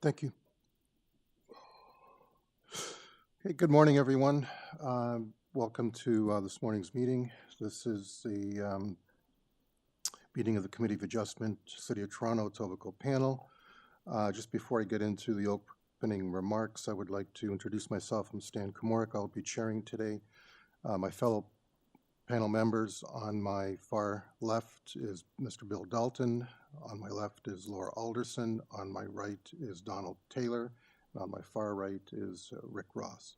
Thank you. Okay, good morning, everyone. Welcome to this morning's meeting. This is the meeting of the Committee of Adjustment, City of Toronto, Etobicoke panel. Just before I get into the opening remarks, I would like to introduce myself. I'm Stan Komoric. I'll be chairing today. My fellow panel members, on my far left is Mr. Bill Dalton. On my left is Laura Alderson. On my right is Donald Taylor. And on my far right is Rick Ross.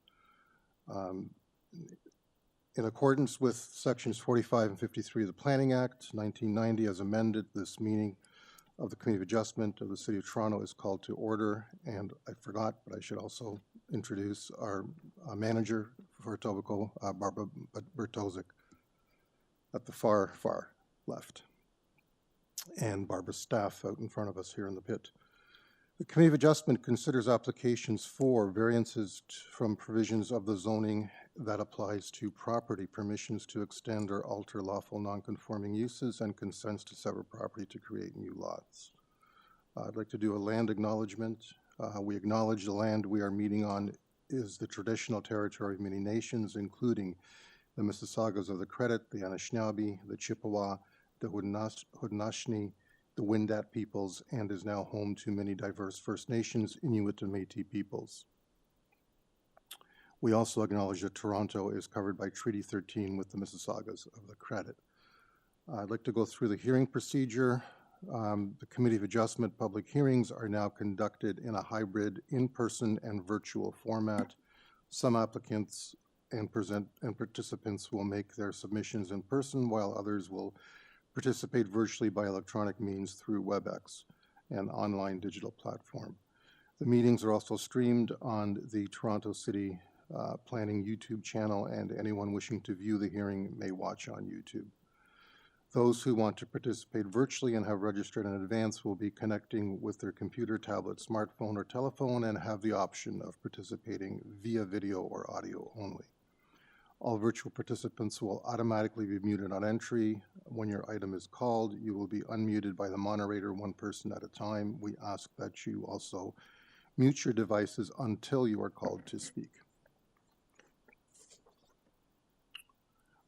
In accordance with sections 45 and 53 of the Planning Act 1990 as amended, this meeting of the Committee of Adjustment of the City of Toronto is called to order. And I forgot, but I should also introduce our manager for Etobicoke, Barbara Bertozik, at the far left, and Barbara's staff out in front of us here in the pit. The Committee of Adjustment considers applications for variances from provisions of the zoning that applies to property, permissions to extend or alter lawful non-conforming uses, and consents to sever property to create new lots. I'd like to do a land acknowledgement. We acknowledge the land we are meeting on is the traditional territory of many nations, including the Mississaugas of the Credit, the Anishinaabe, the Chippewa, the Haudenosaunee, the Wendat peoples, and is now home to many diverse First Nations, Inuit, and Métis peoples. We also acknowledge that Toronto is covered by Treaty 13 with the Mississaugas of the Credit. I'd like to go through the hearing procedure. The Committee of Adjustment public hearings are now conducted in a hybrid in-person and virtual format. Some applicants and participants will make their submissions in person, while others will participate virtually by electronic means through WebEx, an online digital platform. The meetings are also streamed on the Toronto City Planning YouTube channel, and anyone wishing to view the hearing may watch on YouTube. Those who want to participate virtually and have registered in advance will be connecting with their computer, tablet, smartphone, or telephone and have the option of participating via video or audio only. All virtual participants will automatically be muted on entry. When your item is called, you will be unmuted by the moderator, one person at a time. We ask that you also mute your devices until you are called to speak.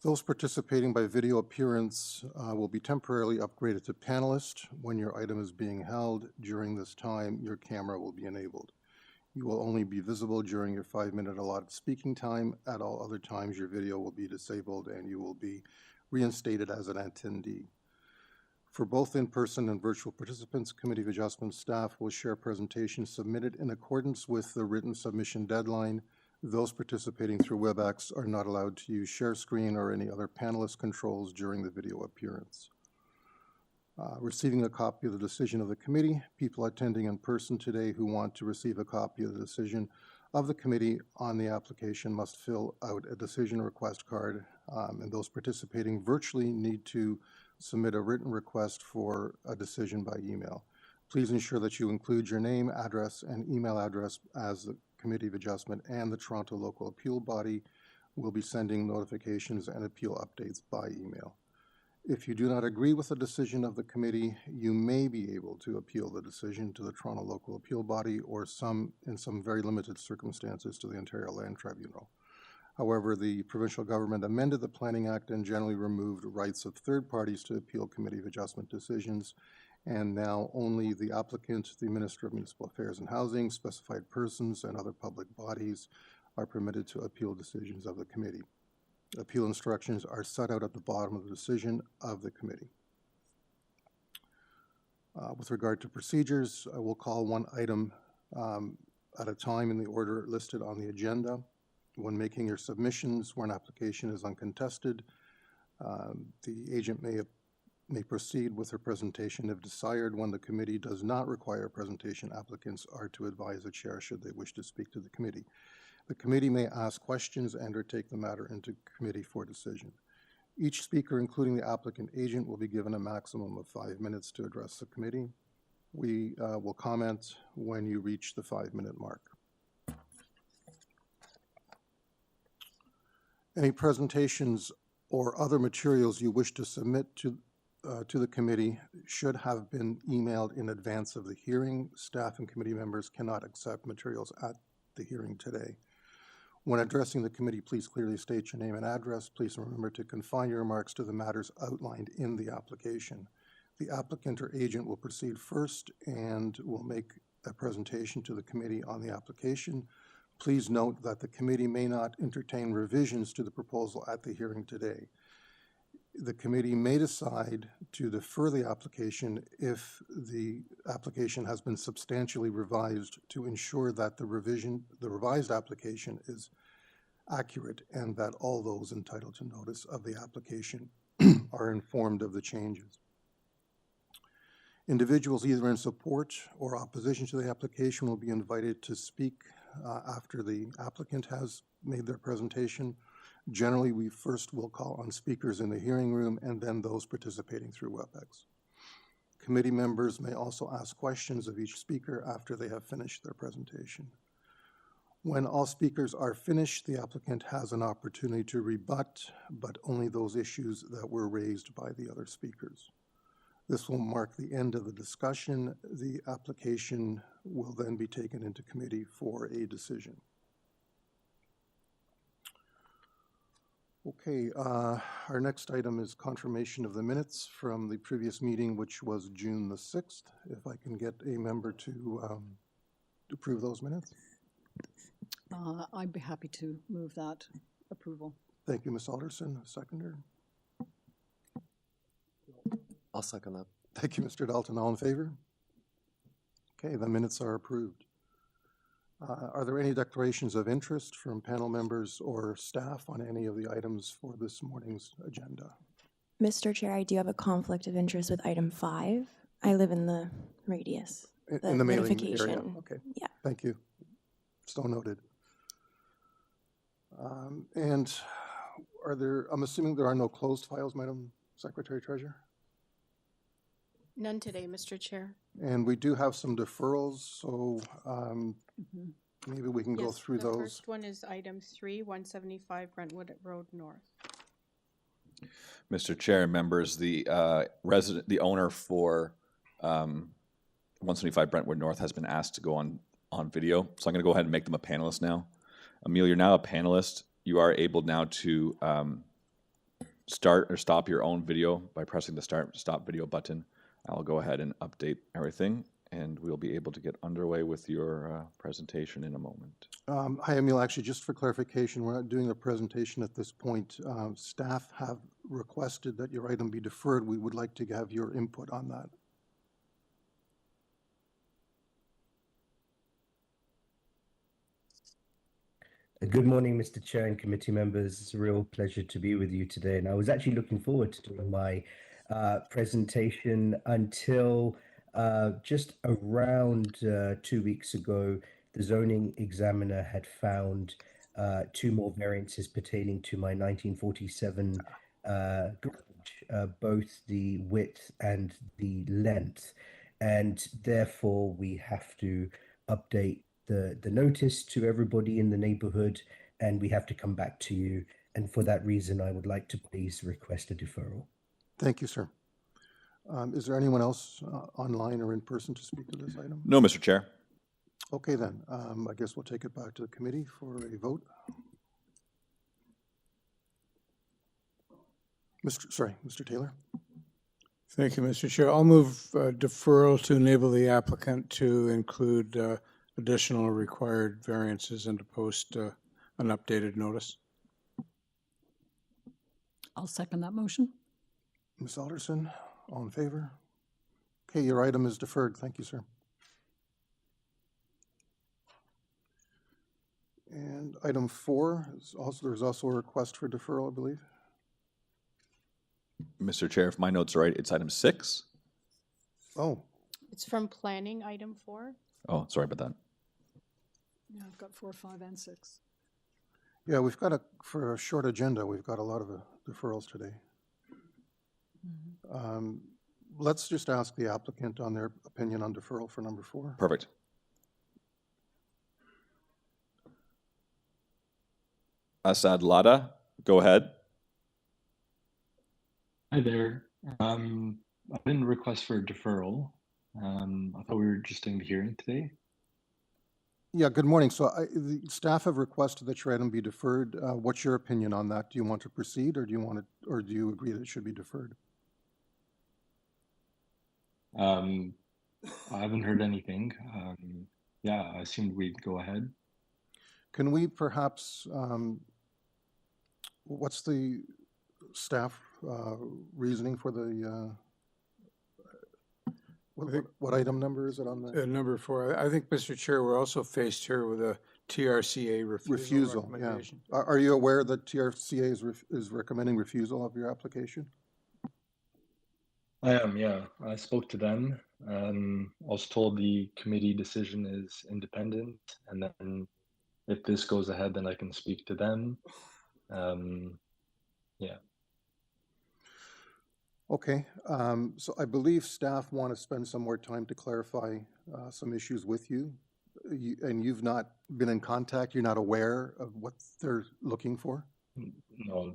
Those participating by video appearance will be temporarily upgraded to panelist. When your item is being held during this time, your camera will be enabled. You will only be visible during your 5-minute allotted speaking time. At all other times, your video will be disabled and you will be reinstated as an attendee. For both in-person and virtual participants, Committee of Adjustment staff will share presentations submitted in accordance with the written submission deadline. Those participating through WebEx are not allowed to use share screen or any other panelist controls during the video appearance. Receiving a copy of the decision of the committee. People attending in person today who want to receive a copy of the decision of the committee on the application must fill out a decision request card, and those participating virtually need to submit a written request for a decision by email. Please ensure that you include your name, address, and email address, as the Committee of Adjustment and the Toronto Local Appeal Body will be sending notifications and appeal updates by email. If you do not agree with the decision of the committee, you may be able to appeal the decision to the Toronto Local Appeal Body or in some very limited circumstances to the Ontario Land Tribunal. However, the provincial government amended the Planning Act and generally removed rights of third parties to appeal Committee of Adjustment decisions, and now only the applicant, the Minister of Municipal Affairs and Housing, specified persons, and other public bodies are permitted to appeal decisions of the committee. Appeal instructions are set out at the bottom of the decision of the committee. With regard to procedures, I will call one item at a time in the order listed on the agenda. When making your submissions, where an application is uncontested, the agent may proceed with her presentation if desired. When the committee does not require a presentation, applicants are to advise the chair should they wish to speak to the committee. The committee may ask questions and or take the matter into committee for decision. Each speaker, including the applicant agent, will be given a maximum of 5 minutes to address the committee. We will comment when you reach the 5-minute mark. Any presentations or other materials you wish to submit to to the committee should have been emailed in advance of the hearing. Staff and committee members cannot accept materials at the hearing today. When addressing the committee, please clearly state your name and address. Please remember to confine your remarks to the matters outlined in the application. The applicant or agent will proceed first and will make a presentation to the committee on the application. Please note that the committee may not entertain revisions to the proposal at the hearing today. The committee may decide to defer the application if the application has been substantially revised to ensure that the revised application is accurate and that all those entitled to notice of the application are informed of the changes. Individuals either in support or opposition to the application will be invited to speak after the applicant has made their presentation. Generally, we first will call on speakers in the hearing room and then those participating through WebEx. Committee members may also ask questions of each speaker after they have finished their presentation. When all speakers are finished, the applicant has an opportunity to rebut, but only those issues that were raised by the other speakers. This will mark the end of the discussion. The application will then be taken into committee for a decision. Okay, our next item is confirmation of the minutes from the previous meeting, which was June the 6th. If I can get a member to approve those minutes. I'd be happy to move that approval. Thank you, Ms. Alderson. Seconder. I'll second that. Thank you, Mr. Dalton. All in favor? Okay, the minutes are approved. Are there any declarations of interest from panel members or staff on any of the items for this morning's agenda? Mr. Chair, I do have a conflict of interest with item 5. I live in the radius. In the mailing notification. area? Okay. Yeah. Thank you. So noted. And are there, I'm assuming there are no closed files, Madam Secretary Treasurer? None today, Mr. Chair. And we do have some deferrals, so maybe we can go Yes, through the those. first one is item 3, 175 Brentwood Road North. Mr. Chair and members, the owner for 175 Brentwood North has been asked to go on video. So I'm going to go ahead and make them a panelist now. Emil, you're now a panelist. You are able now to start or stop your own video by pressing the stop video button. I'll go ahead and update everything, and we'll be able to get underway with your presentation in a moment. Hi, Emil. Actually, just for clarification, we're not doing a presentation at this point. Staff have requested that your item be deferred. We would like to have your input on that. Good morning, Mr. Chair and committee members. It's a real pleasure to be with you today. And I was actually looking forward to doing my presentation until just around 2 weeks ago, the zoning examiner had found 2 more variances pertaining to my 1947 garage, both the width and the length. And therefore, we have to update the notice to everybody in the neighborhood, and we have to come back to you. And for that reason, I would like to please request a deferral. Thank you, sir. Is there anyone else online or in person to speak to this item? No, Mr. Chair. Okay, then. I guess we'll take it back to the committee for a vote. Mr. Taylor. Thank you, Mr. Chair. I'll move deferral to enable the applicant to include additional required variances and to post an updated notice. I'll second that motion. Ms. Alderson, all in favor? Okay, your item is deferred. Thank you, sir. And item 4, there's also a request for deferral, I believe. Mr. Chair, if my notes are right, it's item 6. Oh, It's from planning, item 4. Oh, sorry about that. Yeah, I've got 4, 5, and 6. yeah, we've got for a short agenda, we've got a lot of deferrals today. Let's just ask the applicant on their opinion on deferral for number 4. Perfect. Asad Lada, go ahead. Hi there. I didn't request for a deferral. I thought we were just doing the hearing today. Yeah, good morning. So the staff have requested that your item be deferred. What's your opinion on that? Do you want to proceed, or do you want to, or do you agree that it should be deferred? I haven't heard anything. Yeah, I assumed we'd go ahead. Can we perhaps, what's the staff reasoning for the, what item number is it on the? Number 4, I think, Mr. Chair, we're also faced here with a TRCA refusal Yeah. recommendation. Are you aware that TRCA is recommending refusal of your application? I am, yeah. I spoke to them. I was told the committee decision is independent, and then if this goes ahead, then I can speak to them. Yeah. Okay, so I believe staff want to spend some more time to clarify some issues with you. And you've not been in contact, you're not aware of what they're looking for? No.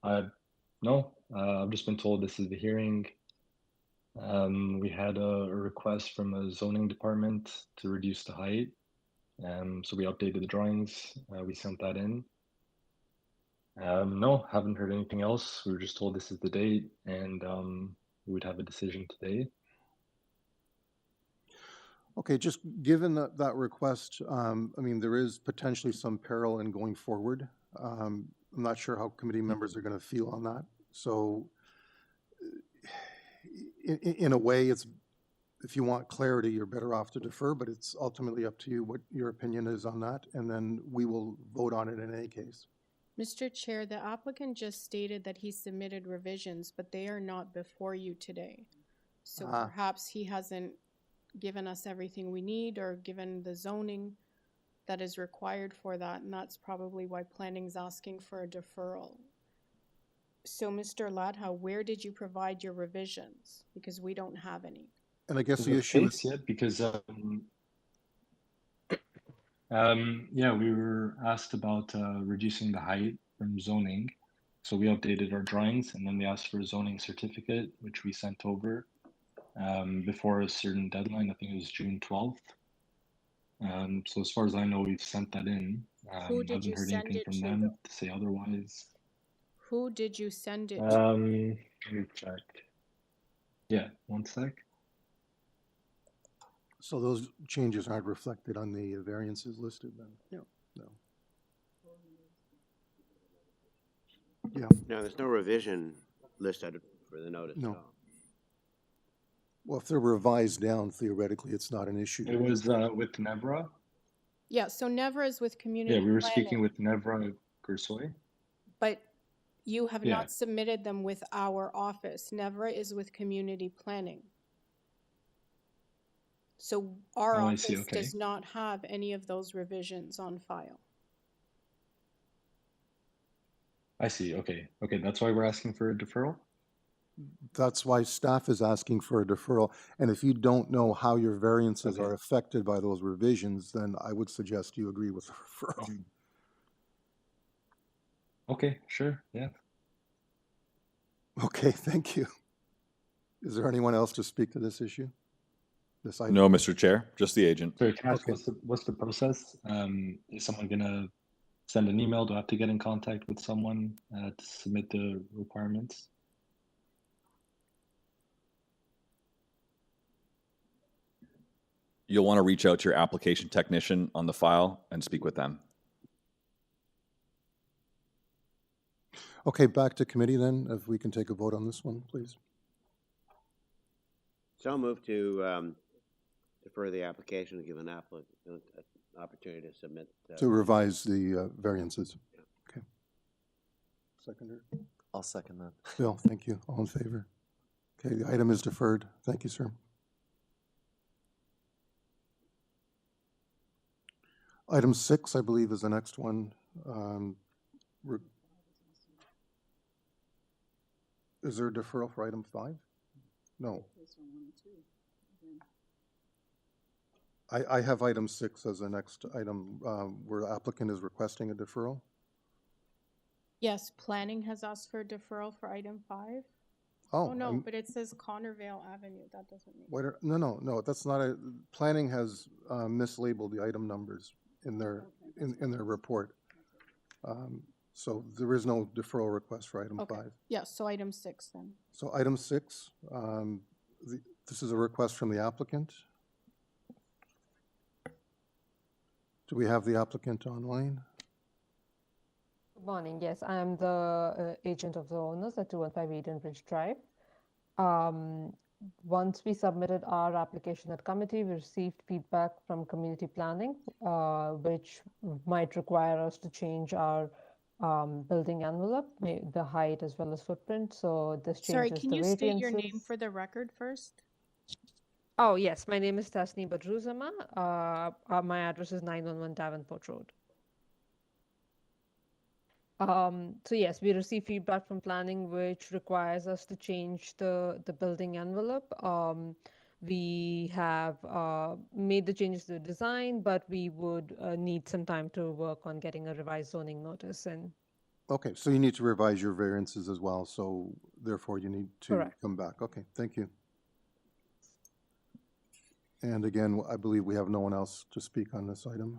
I've just been told this is the hearing. We had a request from a zoning department to reduce the height. So we updated the drawings. We sent that in. No, haven't heard anything else. We were just told this is the date, and we would have a decision today. Okay, just given that request, I mean, there is potentially some peril in going forward. I'm not sure how committee members are going to feel on that. So in a way, it's, if you want clarity, you're better off to defer, but it's ultimately up to you what your opinion is on that, and then we will vote on it in any case. Mr. Chair, the applicant just stated that he submitted revisions, but they are not before you today. So perhaps he hasn't given us everything we need or given the zoning that is required for that, and that's probably why planning's asking for a deferral. So Mr. Ladha, where did you provide your revisions? Because we don't have any. And I guess Is the it issue fixed yet? Because yeah, we were asked about reducing the height from zoning. So we updated our drawings, and then they asked for a zoning certificate, which we sent over before a certain deadline. I think it was June 12th. So as far as I know, we've sent that in. Who did you haven't heard send anything it from to, them though? to say otherwise. Who did you send it to? Let me check. Yeah, one sec. So those changes aren't reflected on the variances listed then? No. No. Yeah. No, there's no revision listed for the notice. No. at all. Well, if they're revised down, theoretically, it's not an issue. It was with Nevra. Yeah, so Nevra is with community Yeah, we were planning, speaking with Nevra Gersoy. but you have Yeah. not submitted them with our office. Nevra is with community planning. So our Oh, I office see, okay. does not have any of those revisions on file. I see. Okay. Okay. That's why we're asking for a deferral. That's why staff is asking for a deferral. And if you don't know how your variances Okay. are affected by those revisions, then I would suggest you agree with the referral. Okay. Sure. Yeah. Okay, thank you. Is there anyone else to speak to this issue? This item? No, Mr. Chair, just the agent. Sorry, can I ask, Okay. what's the process? Is someone gonna send an email? Do I have to get in contact with someone to submit the requirements? You'll want to reach out to your application technician on the file and speak with them. Okay, back to committee then, if we can take a vote on this one, please. So I'll move to defer the application and give an applicant an opportunity to submit. To revise the variances. Okay. Seconder? I'll second that. Bill, thank you. All in favor? Okay, the item is deferred. Thank you, sir. Item 6, I believe, is the next one. Is there a deferral for item 5? No. I have item 6 as the next item where the applicant is requesting a deferral. Yes, planning has asked for a deferral for item 5. Oh, Oh, no, I'm- but it says Connorvale Avenue. That doesn't mean. wait, no, that's not a, planning has mislabeled the item numbers in their, in their report. So there is no deferral request for item Okay. 5. Yes, so item 6 then. So item 6, this is a request from the applicant. Do we have the applicant online? Good morning. Yes, I am the agent of the owners at 215 EDENBRIDGE Drive. Once we submitted our application at committee, we received feedback from community planning, which might require us to change our building envelope, the height as well as footprint. So this Sorry, changes can the you state your name variances. for the record first? Oh, yes. My name is Tasni Badruzama. My address is 911 Davenport Road. So yes, we received feedback from planning, which requires us to change the building envelope. We have made the changes to the design, but we would need some time to work on getting a revised zoning notice. And Okay, so you need to revise your variances as well, so therefore you need to Correct. come back. Okay, thank you. And again, I believe we have no one else to speak on this item.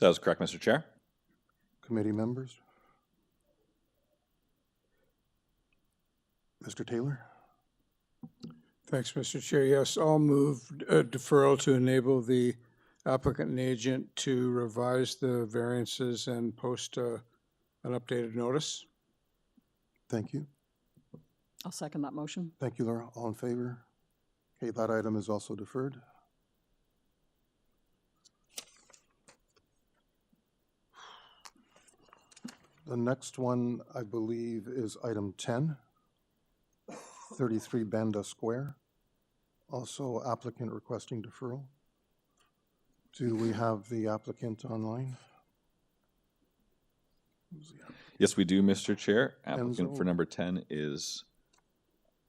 That is correct, Mr. Chair. Committee members? Mr. Taylor? Thanks, Mr. Chair. Yes, I'll move deferral to enable the applicant and agent to revise the variances and post an updated notice. Thank you. I'll second that motion. Thank you, Laura. All in favor? Okay, that item is also deferred. The next one, I believe, is item 10, 33 Banda Square. Also applicant requesting deferral. Do we have the applicant online? Who's the applicant? Yes, we do, Mr. Chair. Applicant for Enzo. number 10 is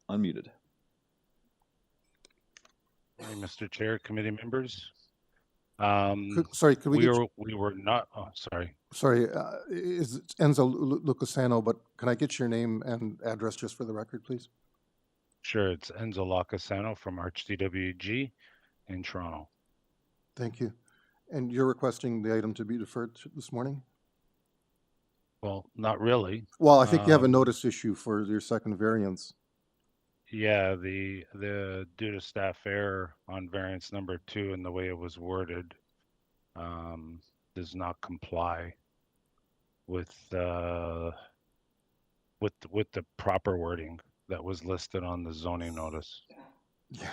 unmuted. Hey, Mr. Chair, committee members. Sorry, could we get We were not, oh, sorry. Sorry, is it Enzo Lucasano, but can I get your name and address just for the record, please? Sure, it's Enzo Lacasano from ArchDWG in Toronto. Thank you. And you're requesting the item to be deferred this morning? Well, not really. Well, I think you have a notice issue for your second variance. Yeah, the due to staff error on variance number 2 and the way it was worded does not comply with the proper wording that was listed on the zoning notice. Yeah.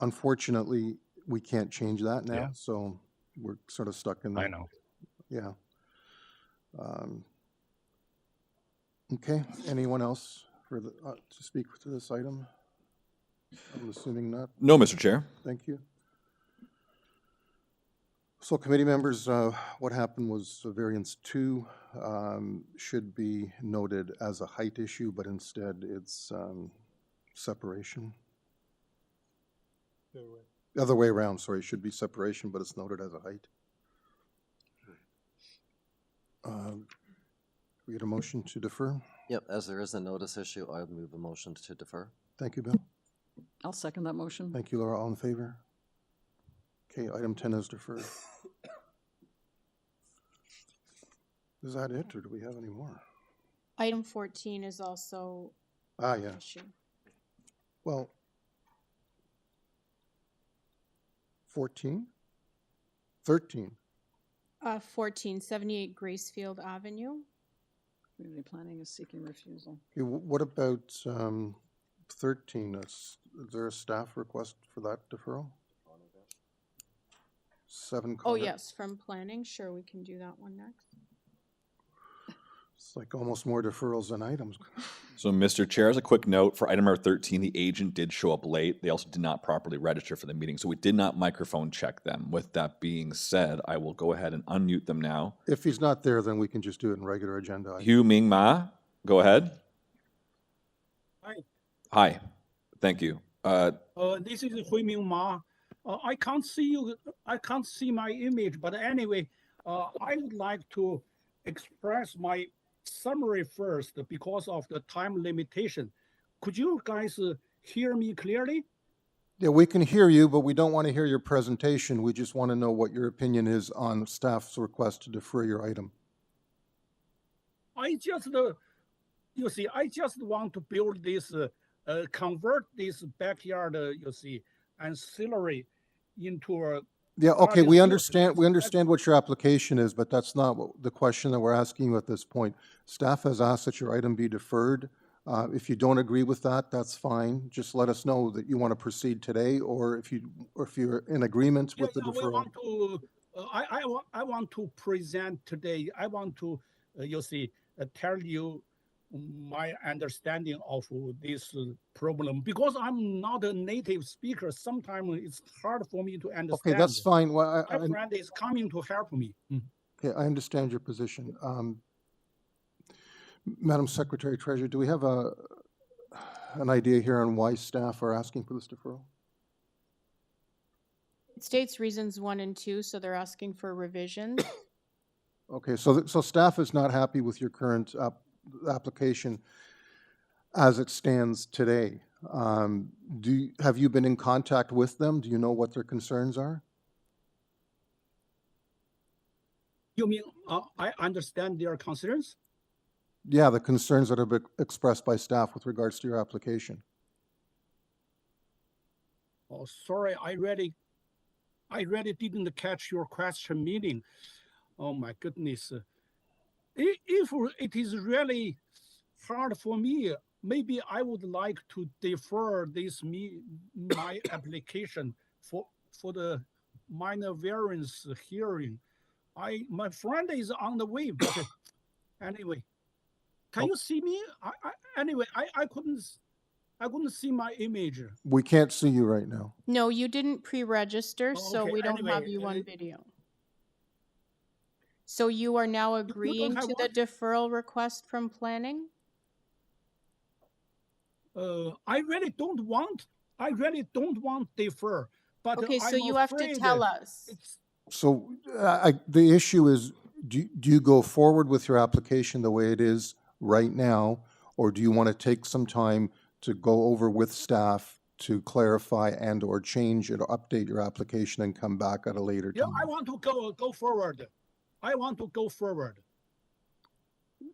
Unfortunately, we can't change that now, Yeah. so we're sort of stuck in that. I know. Yeah. Okay, anyone else for the, to speak to this item? I'm assuming not. No, Mr. Chair. Thank you. So committee members, what happened was variance 2 should be noted as a height issue, but instead it's separation. The other way around, sorry, it should be separation, but it's noted as a height. We get a motion to defer? Yep, as there is a notice issue, I would move a motion to defer. Thank you, Bill. I'll second that motion. Thank you, Laura. All in favor? Okay, item 10 is deferred. Is that it, or do we have any more? Item 14 is also Ah, an yeah. issue. Well, 14? 13? 1478 Gracefield Avenue. Community planning is seeking refusal. Okay, what about 13? Is there a staff request for that deferral? 7 Oh, Connor. yes, from planning. Sure, we can do that one next. It's like almost more deferrals than items. So, Mr. Chair, as a quick note, for item number 13, the agent did show up late. They also did not properly register for the meeting, so we did not microphone check them. With that being said, I will go ahead and unmute them now. If he's not there, then we can just do it in regular agenda. Hugh Ming Ma, go ahead. Hi. Hi, thank you. This is Hui Ming Ma. I can't see you. I can't see my image, but anyway, I would like to express my summary first because of the time limitation. Could you guys hear me clearly? Yeah, we can hear you, but we don't want to hear your presentation. We just want to know what your opinion is on staff's request to defer your item. I just, you see, I just want to build this, convert this backyard, you see, ancillary into a. Yeah, okay, garden we field. understand what your application is, but that's not the question that we're asking you at this point. Staff has asked that your item be deferred. If you don't agree with that, that's fine. Just let us know that you want to proceed today, or if you're in agreement with the We deferral. want to, I want to present today. I want to, you see, tell you my understanding of this problem because I'm not a native speaker. Sometimes it's hard for me to understand. Okay, that's fine. Well, my friend is coming to help me. Okay, I understand your position. Madam Secretary Treasurer, do we have an idea here on why staff are asking for this deferral? It states reasons 1 and 2, so they're asking for revisions. Okay, so staff is not happy with your current application as it stands today. Have you been in contact with them? Do you know what their concerns are? You mean I understand their concerns? Yeah, the concerns that have been expressed by staff with regards to your application. Oh, sorry, I really didn't catch your question meaning. Oh my goodness. If it is really hard for me, maybe I would like to defer my application for the minor variance hearing. My friend is on the way, but anyway. Can you see me? I couldn't see my image. We can't see you right now. No, you didn't pre-register, so okay. we don't have you on video. So you are now agreeing to the deferral request from planning? I really don't want defer. But okay, so I'm you have to tell us. So the issue is, do you go forward with your application the way it is right now, or do you want to take some time to go over with staff to clarify and or change it or update your application and come back at a later time? Yeah, I want to go forward. I want to go forward.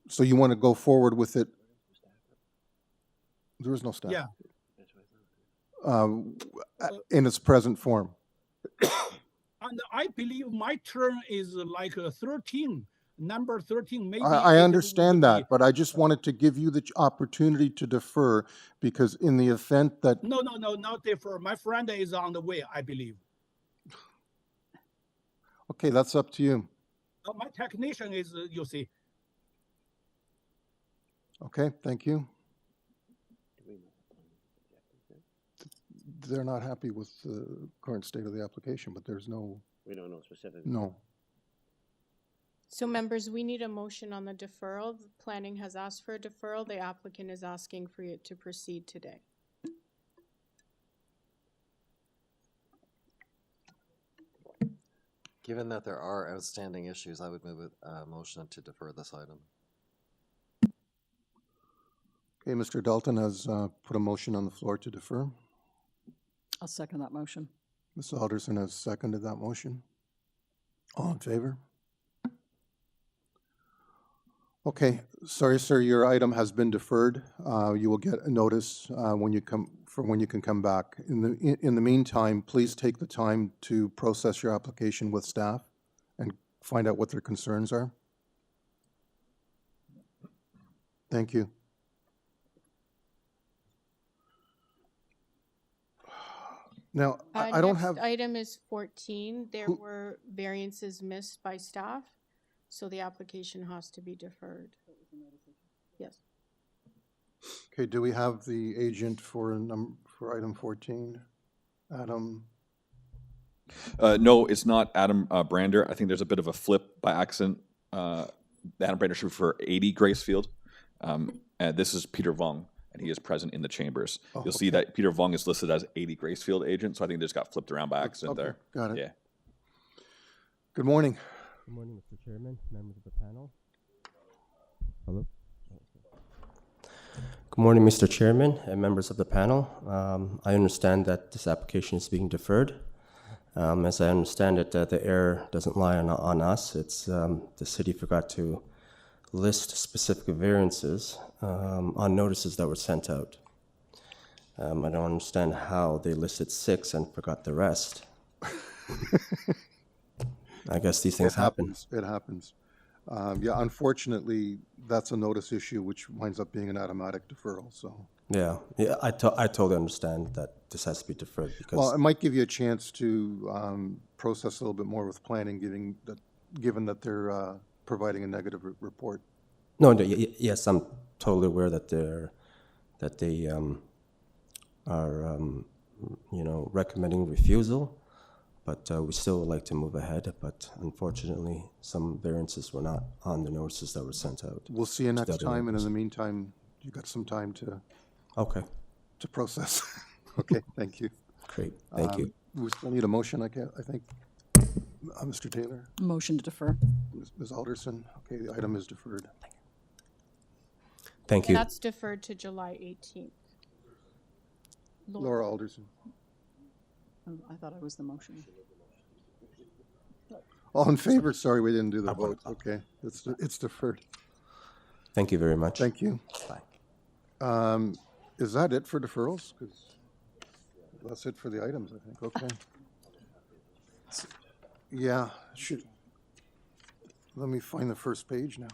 So you want to go forward with it? There is no staff. Yeah. In its present form. And I believe my term is like 13. Number 13, maybe. I understand that, but I just wanted to give you the opportunity to defer, because in the event that... No, not defer. My friend is on the way, I believe. Okay, that's up to you. My technician is, you see. Okay, thank you. They're not happy with the current state of the application, but there's no... We don't know specifically. No. So members, we need a motion on the deferral. The planning has asked for a deferral. The applicant is asking for it to proceed today. Given that there are outstanding issues, I would move a motion to defer this item. Okay, Mr. Dalton has put a motion on the floor to defer. I'll second that motion. Ms. Alderson has seconded that motion. All in favor? Okay, sorry, sir, your item has been deferred. You will get a notice when you can come back. In the meantime, please take the time to process your application with staff and find out what their concerns are. Thank you. Now, I don't have... Next item is 14. There were variances missed by staff, so the application has to be deferred. Yes. Okay, do we have the agent for item 14? Adam? No, it's not Adam Brander. I think there's a bit of a flip by accident. Adam Brander should be for 80 Gracefield. And this is Peter Vong, and he is present in the chambers. You'll see that Peter Vong is listed as 80 Gracefield agent, so I think this got flipped around by accident there. Got it. Yeah. Good morning. Good morning, Mr. Chairman, members of the panel. Hello? Good morning, Mr. Chairman and members of the panel. I understand that this application is being deferred. As I understand it, the error doesn't lie on us. It's the city forgot to list specific variances on notices that were sent out. I don't understand how they listed 6 and forgot the rest. I guess these things happen. It happens. Yeah, unfortunately, that's a notice issue, which winds up being an automatic deferral, so. Yeah, I totally understand that this has to be deferred because. Well, it might give you a chance to process a little bit more with planning, given that they're providing a negative report. No, yes, I'm totally aware that they are, recommending refusal, but we still would like to move ahead. But unfortunately, some variances were not on the notices that were sent out. We'll see you next time, and in the meantime, you got some time to. Okay. To process. Okay, thank you. Great, thank you. We still need a motion, I think. Mr. Taylor? Motion to defer. Ms. Alderson? Okay, the item is deferred. Thank you. That's deferred to July 18th. Laura Alderson. Oh, I thought I was the motion. All in favor? Sorry, we didn't do the vote. Okay, it's deferred. Thank you very much. Thank you. Bye. Is that it for deferrals? 'Cause that's it for the items, I think. Okay. Yeah, let me find the first page now.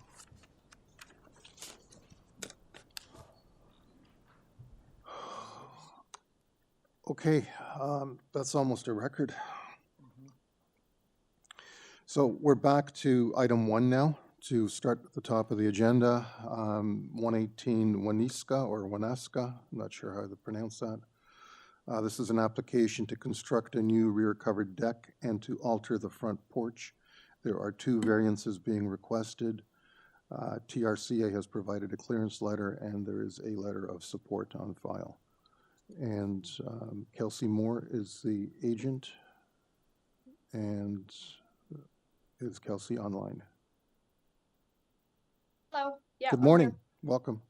Okay, that's almost a record. So we're back to item 1 now. To start at the top of the agenda, 118 WANISKA or WANISKA, I'm not sure how to pronounce that. This is an application to construct a new rear covered deck and to alter the front porch. There are 2 variances being requested. TRCA has provided a clearance letter and there is a letter of support on file. And Kelsey Moore is the agent. And is Kelsey online? Hello. Yeah. Good morning. Welcome.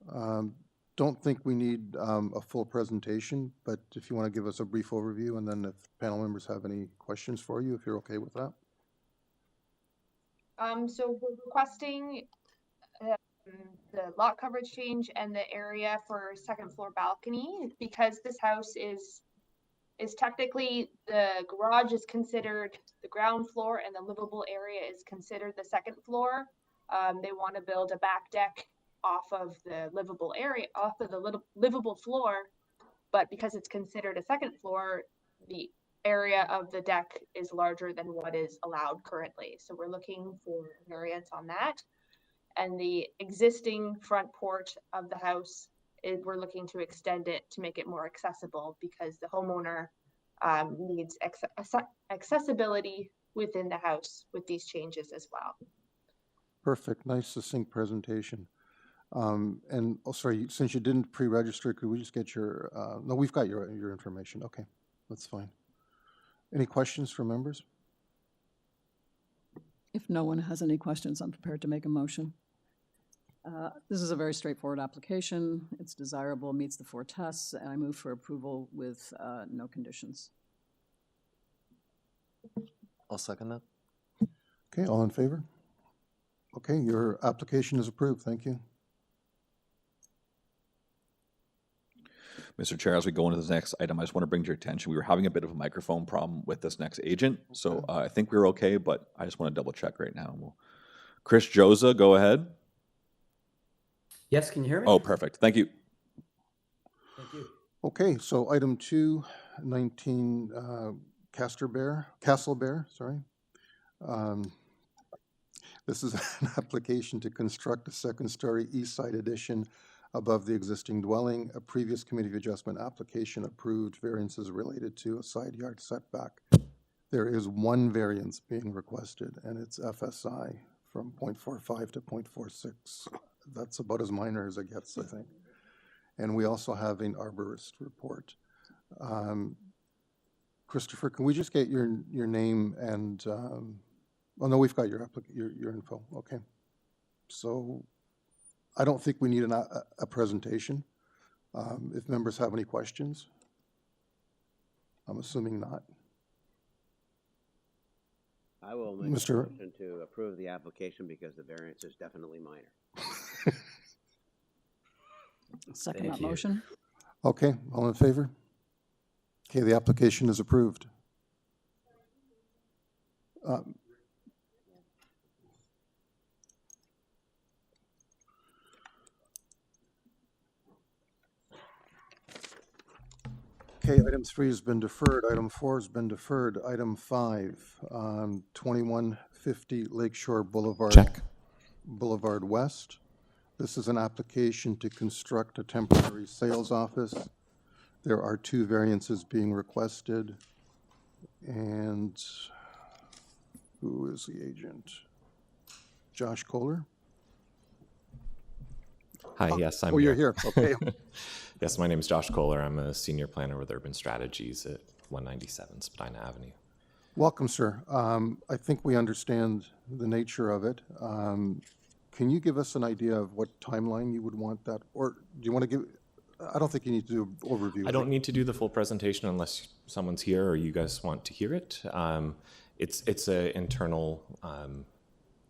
Good morning. Don't think we need a full presentation, but if you want to give us a brief overview, and then if panel members have any questions for you, if you're okay with that. So we're requesting the lot coverage change and the area for second floor balcony because this house is technically the garage is considered the ground floor and the livable area is considered the second floor. They want to build a back deck off of the livable area, off of the livable floor, but because it's considered a second floor, the area of the deck is larger than what is allowed currently. So we're looking for variance on that. And the existing front porch of the house, we're looking to extend it to make it more accessible because the homeowner needs accessibility within the house with these changes as well. Perfect. Nice, succinct presentation. And sorry, since you didn't pre-register, could we just get your, no, we've got your information. Okay, that's fine. Any questions from members? If no one has any questions, I'm prepared to make a motion. This is a very straightforward application. It's desirable, meets the 4 tests, and I move for approval with no conditions. I'll second that. Okay, all in favor? Okay, your application is approved. Thank you. Mr. Chair, as we go into this next item, I just want to bring to your attention, we were having a bit of a microphone problem with this next agent. So I think we're okay, but I just want to double check right now. Chris Joza, go ahead. Yes, can you hear me? Oh, perfect. Thank you. Thank you. Okay, so item 2, 19 CASTLEBAR, sorry. This is an application to construct a 2nd-story east side addition above the existing dwelling. A previous committee of adjustment application approved variances related to a side yard setback. There is 1 variance being requested, and it's FSI from 0.45 to 0.46. That's about as minor as it gets, I think. And we also have an arborist report. Christopher, can we just get your name and no, we've got your info, okay. So I don't think we need a presentation. If members have any questions, I'm assuming not. I will make a Mr. motion to approve the application because the variance is definitely minor. Second Thank that you. motion. Okay, all in favor? Okay, the application is approved. Okay, item 3 has been deferred. Item 4 has been deferred. Item 5, 2150 Lakeshore Boulevard. Check. Boulevard West. This is an application to construct a temporary sales office. There are 2 variances being requested. And who is the agent? Josh Kohler? Hi, yes, I'm you're here, okay. Yes, my name is Josh Kohler. I'm a senior planner with Urban Strategies at 197 Spadina Avenue. Welcome, sir. I think we understand the nature of it. Can you give us an idea of what timeline you would want that, or do you want to give, I don't think you need to do an overview. I don't need to do the full presentation unless someone's here or you guys want to hear it. It's an internal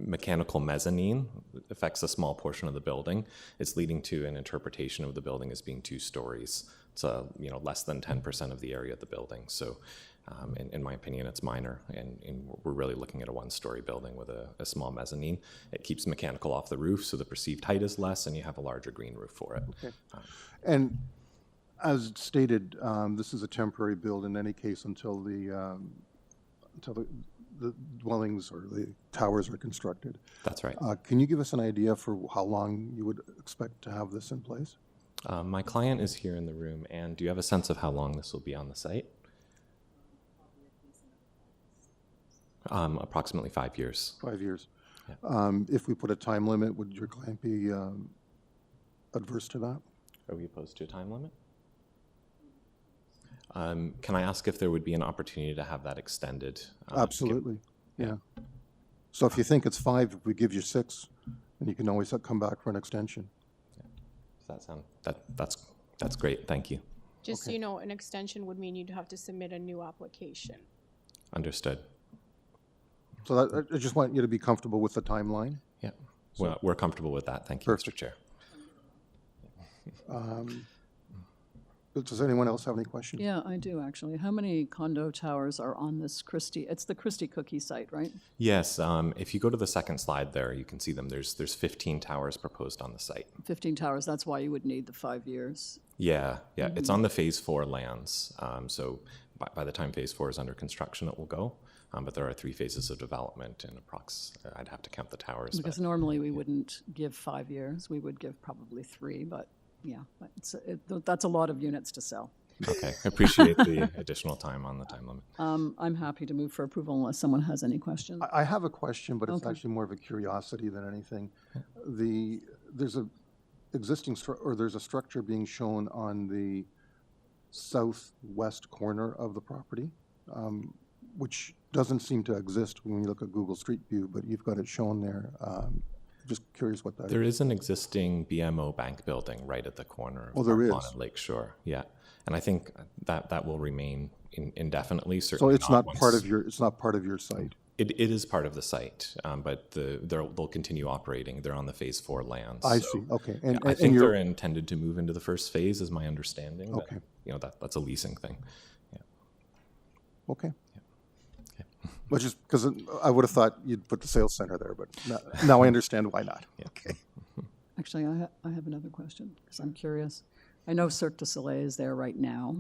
mechanical mezzanine. It affects a small portion of the building. It's leading to an interpretation of the building as being 2 stories. It's less than 10% of the area of the building. So in my opinion, it's minor, and we're really looking at a 1-story building with a small mezzanine. It keeps mechanical off the roof, so the perceived height is less, and you have a larger green roof for it. Okay. And as stated, this is a temporary build in any case until the dwellings or the towers are constructed. That's right. Can you give us an idea for how long you would expect to have this in place? My client is here in the room, and do you have a sense of how long this will be on the site? Approximately 5 years. 5 years. Yeah. If we put a time limit, would your client be adverse to that? Are we opposed to a time limit? Can I ask if there would be an opportunity to have that extended? Absolutely, yeah. So if you think it's 5, if we give you 6, then you can always come back for an extension. Yeah. Does that sound, that's great, thank you. Just so you know, an extension would mean you'd have to submit a new application. Understood. So I just want you to be comfortable with the timeline. Yeah, well, we're comfortable with that. Thank you, Mr. Chair. Does anyone else have any questions? Yeah, I do actually. How many condo towers are on this Christie? It's the Christie Cookie site, right? Yes, if you go to the second slide there, you can see them. There's 15 towers proposed on the site. 15 towers, that's why you would need the 5 years. Yeah, it's on the Phase 4 lands. So by the time Phase 4 is under construction, it will go. But there are 3 phases of development, and I'd have to count the towers. Because normally we wouldn't give 5 years. We would give probably 3, but yeah, that's a lot of units to sell. Okay, I appreciate the additional time on the time limit. I'm happy to move for approval unless someone has any questions. I have a question, but it's actually more of a curiosity than anything. There's a structure being shown on the southwest corner of the property, which doesn't seem to exist when you look at Google Street View, but you've got it shown there. Just curious what that is. There is an existing BMO bank building right at the corner of there is. Lawn and Lakeshore. Yeah, and I think that will remain indefinitely. So Certainly it's not part of your site. It is part of the site, but they'll continue operating. They're on the Phase 4 lands. I see. Okay, and I think they're intended to move into the first phase, is my understanding. Okay, that's a leasing thing. Yeah. Okay. But just because I would have thought you'd put the sales center there, but now I understand why not. Yeah. Okay. Actually, I have another question because I'm curious. I know Cirque du Soleil is there right now.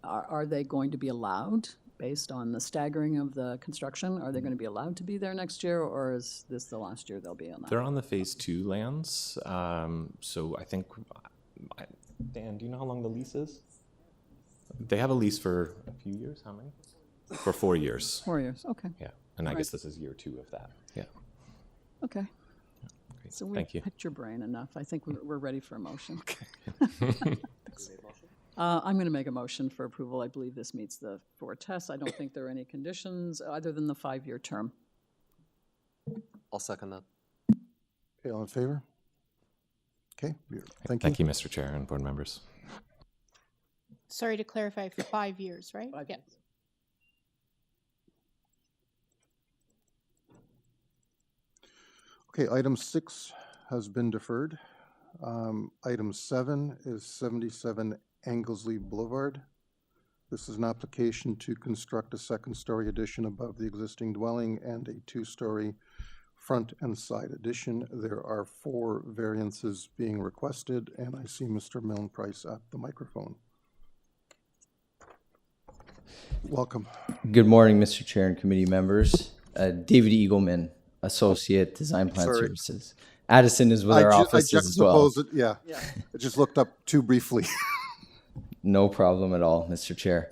Are they going to be allowed, based on the staggering of the construction, are they going to be allowed to be there next year, or is this the last year they'll be on that? They're on the Phase 2 lands. So I think, Dan, do you know how long the lease is? They have a lease for a few years. How many? For 4 years. 4 years, okay. Yeah, and I guess this is year 2 of that. Yeah. Okay. Great. So we Thank you. picked your brain enough. I think we're ready for a motion. I'm going to make a motion for approval. I believe this meets the 4 tests. I don't think there are any conditions other than the 5-year term. I'll second that. Okay, all in favor? Okay, thank you. Thank you, Mr. Chair and board members. Sorry to clarify, for 5 years, right? 5 Yeah. years. Okay, item 6 has been deferred. Item 7 is 77 Anglesey Boulevard. This is an application to construct a second-story addition above the existing dwelling and a two-story front and side addition. There are 4 variances being requested, and I see Mr. Milne Price at the microphone. Welcome. Good morning, Mr. Chair and committee members. David Eagleman, Associate Design Plan Services. Addison is with our offices as well. Yeah, I just looked up too briefly. No problem at all, Mr. Chair.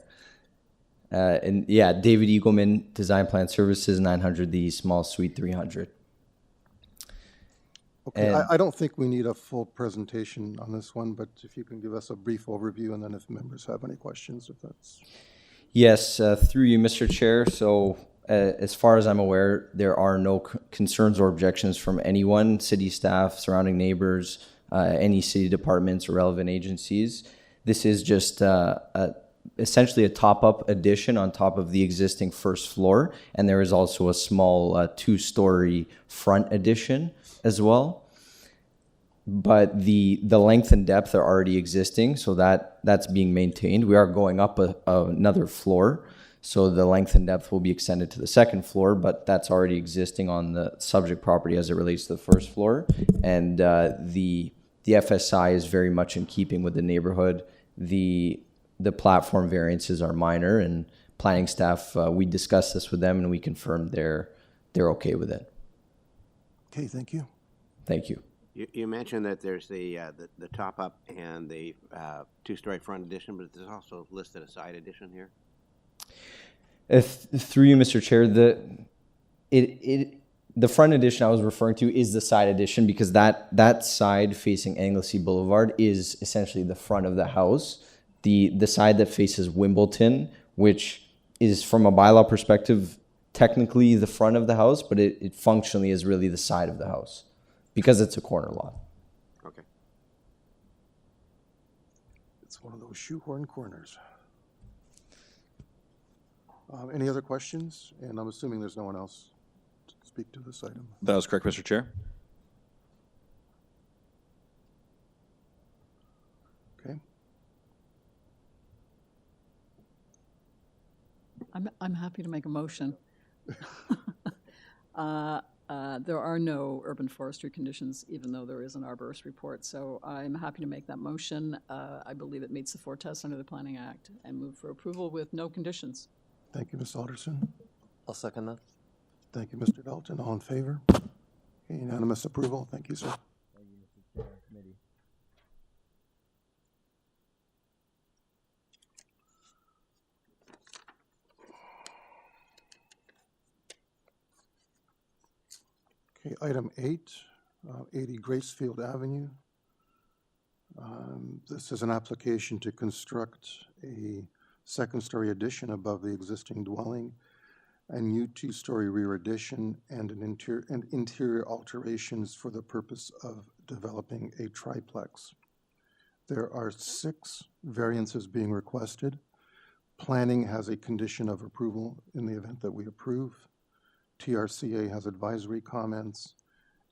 And yeah, David Eagleman, Design Plan Services, 900 the Small Suite 300. Okay, I don't think we need a full presentation on this one, but if you can give us a brief overview, and then if members have any questions, if that's... Yes, through you, Mr. Chair. So as far as I'm aware, there are no concerns or objections from anyone, city staff, surrounding neighbors, any city departments or relevant agencies. This is just essentially a top-up addition on top of the existing first floor, and there is also a small two-story front addition as well. But the length and depth are already existing, so that's being maintained. We are going up another floor, so the length and depth will be extended to the second floor, but that's already existing on the subject property as it relates to the first floor. And the FSI is very much in keeping with the neighborhood. The platform variances are minor, and planning staff, we discussed this with them and we confirmed they're okay with it. Okay, thank you. Thank you. You mentioned that there's the top-up and the two-story front addition, but there's also listed a side addition here? Through you, Mr. Chair, the front addition I was referring to is the side addition, because that side facing Anglesey Boulevard is essentially the front of the house. The side that faces Wimbledon, which is from a bylaw perspective technically the front of the house, but it functionally is really the side of the house, because it's a corner lot. Okay. It's one of those shoehorn corners. Any other questions? And I'm assuming there's no one else to speak to this item. That was correct, Mr. Chair. Okay. I'm happy to make a motion. There are no urban forestry conditions, even though there is an arborist report. So I'm happy to make that motion. I believe it meets the 4 tests under the Planning Act, and move for approval with no conditions. Thank you, Ms. Alderson. I'll second that. Thank you, Mr. Dalton. All in favor? Okay, unanimous approval. Thank you, sir. Thank you, Mr. Chair and committee. Okay, item 8, 80 Gracefield Avenue. This is an application to construct a second-story addition above the existing dwelling, a new two-story rear addition, and interior alterations for the purpose of developing a triplex. There are 6 variances being requested. Planning has a condition of approval in the event that we approve. TRCA has advisory comments,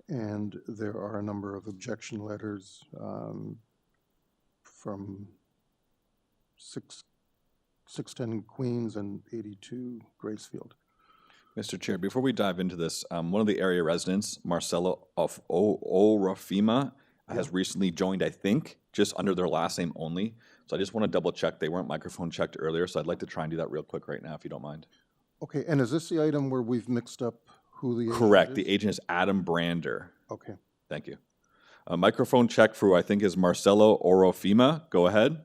and there are a number of objection letters from 610 Queens and 82 Gracefield. Mr. Chair, before we dive into this, one of the area residents, Marcelo of Orofima, has recently joined, I think, just under their last name only. So I just want to double check. They weren't microphone checked earlier, so I'd like to try and do that real quick right now, if you don't mind. Okay, and is this the item where we've mixed up who the agent Correct. is? The agent is Adam Brander. Okay. Thank you. A microphone check for, I think, is Marcelo Orofima. Go ahead.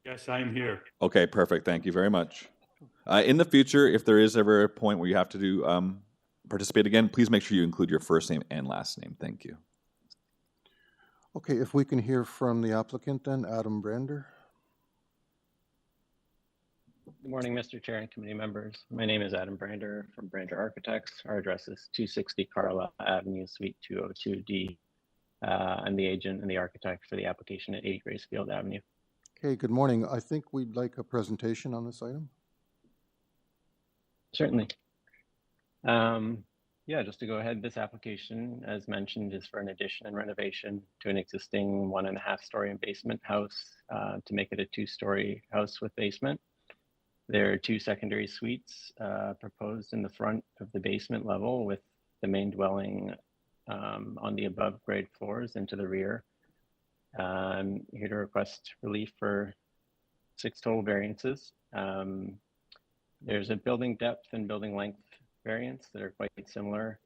Yes, I'm here. Okay, perfect. Thank you very much. In the future, if there is ever a point where you have to do participate again, please make sure you include your first name and last name. Thank you. Okay, if we can hear from the applicant then, Adam Brander. Good morning, Mr. Chair and committee members. My name is Adam Brander from Brander Architects. Our address is 260 Carlisle Avenue, Suite 202D. I'm the agent and the architect for the application at 8 Gracefield Avenue. Okay, good morning. I think we'd like a presentation on this item. Certainly. Yeah, just to go ahead, this application, as mentioned, is for an addition and renovation to an existing 1.5-story and basement house to make it a 2-story house with basement. There are 2 secondary suites proposed in the front of the basement level, with the main dwelling on the above grade floors and to the rear. I'm here to request relief for 6 total variances. There's a building depth and building length variance that are quite similar.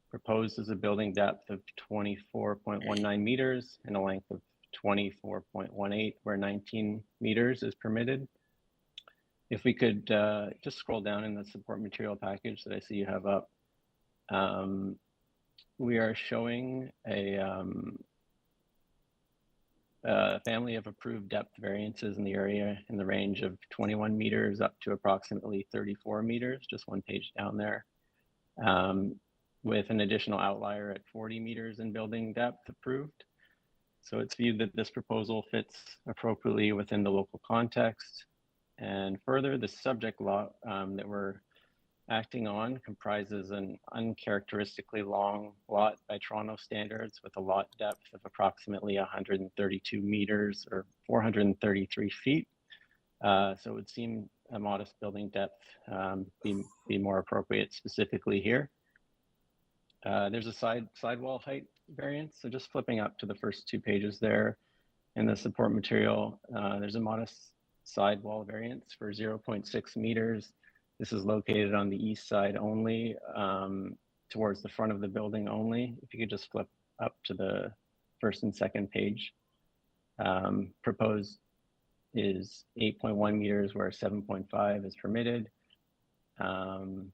Proposed is a building depth of 24.19 meters and a length of 24.18, where 19 meters is permitted. If we could just scroll down in the support material package that I see you have up, we are showing a family of approved depth variances in the area in the range of 21 meters up to approximately 34 meters, just one page down there, with an additional outlier at 40 meters in building depth approved. So it's viewed that this proposal fits appropriately within the local context. And further, the subject lot that we're acting on comprises an uncharacteristically long lot by Toronto standards, with a lot depth of approximately 132 meters or 433 feet. So it would seem a modest building depth be more appropriate specifically here. There's a sidewall height variance. So just flipping up to the first 2 pages there in the support material, there's a modest sidewall variance for 0.6 meters. This is located on the east side only, towards the front of the building only. If you could just flip up to the first and second page. Proposed is 8.1 meters, where 7.5 is permitted. And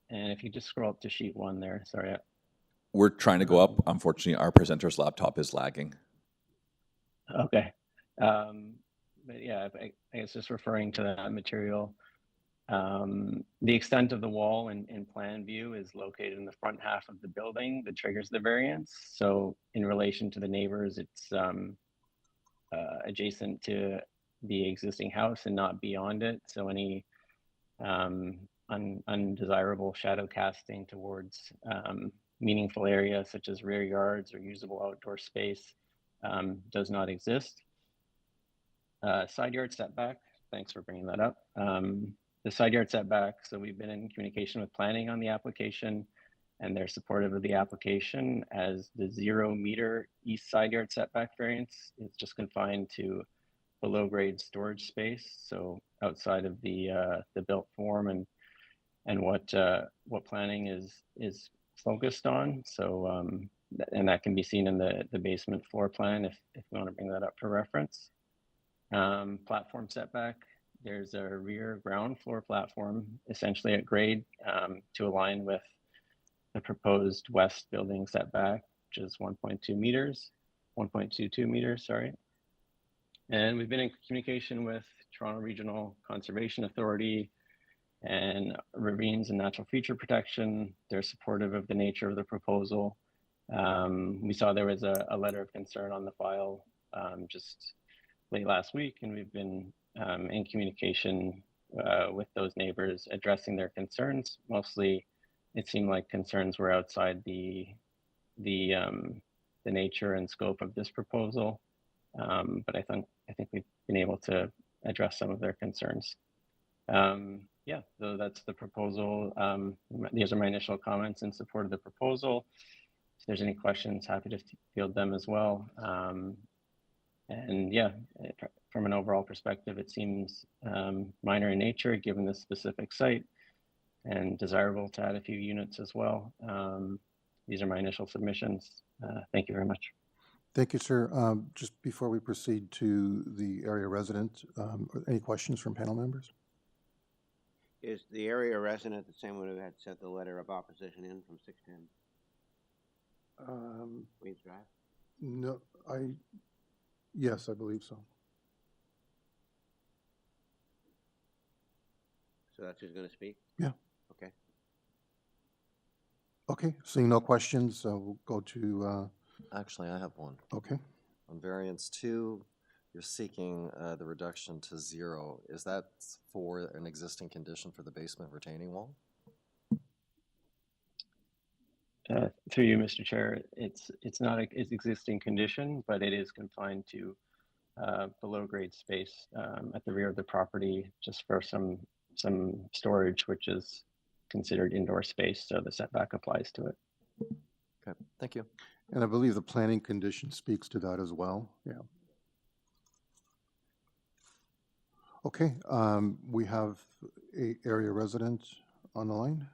if you just scroll up to sheet 1 there, sorry. We're trying to go up. Unfortunately, our presenter's laptop is lagging. Okay. But yeah, I guess just referring to that material, the extent of the wall in plan view is located in the front half of the building that triggers the variance. So in relation to the neighbors, it's adjacent to the existing house and not beyond it. So any undesirable shadow casting towards meaningful areas such as rear yards or usable outdoor space does not exist. Side yard setback, thanks for bringing that up. The side yard setback, so we've been in communication with planning on the application, and they're supportive of the application, as the 0 meter east side yard setback variance is just confined to below grade storage space, so outside of the built form and what planning is focused on. So and that can be seen in the basement floor plan if we want to bring that up for reference. Platform setback, there's a rear ground floor platform essentially at grade to align with the proposed west building setback, which is 1.2 meters, 1.22 meters, sorry. And we've been in communication with Toronto Regional Conservation Authority and Ravines and Natural Feature Protection. They're supportive of the nature of the proposal. We saw there was a letter of concern on the file just late last week, and we've been in communication with those neighbors addressing their concerns. Mostly, it seemed like concerns were outside the nature and scope of this proposal, but I think we've been able to address some of their concerns. Yeah, so that's the proposal. These are my initial comments in support of the proposal. If there's any questions, happy to field them as well. And yeah, from an overall perspective, it seems minor in nature given the specific site and desirable to add a few units as well. These are my initial submissions. Thank you very much. Thank you, sir. Just before we proceed to the area resident, any questions from panel members? Is the area resident the same one who had sent the letter of opposition in from 610 Queens Drive? No, yes, I believe so. So that's who's going to speak? Yeah. Okay. Okay, seeing no questions, we'll go to, Actually, I have one. okay. On variance 2, you're seeking the reduction to 0. Is that for an existing condition for the basement retaining wall? Through you, Mr. Chair, it's not its existing condition, but it is confined to below grade space at the rear of the property, just for some storage, which is considered indoor space, so the setback applies to it. Okay, thank you. And I believe the planning condition speaks to that as well. Yeah. Okay, we have a area resident on the line.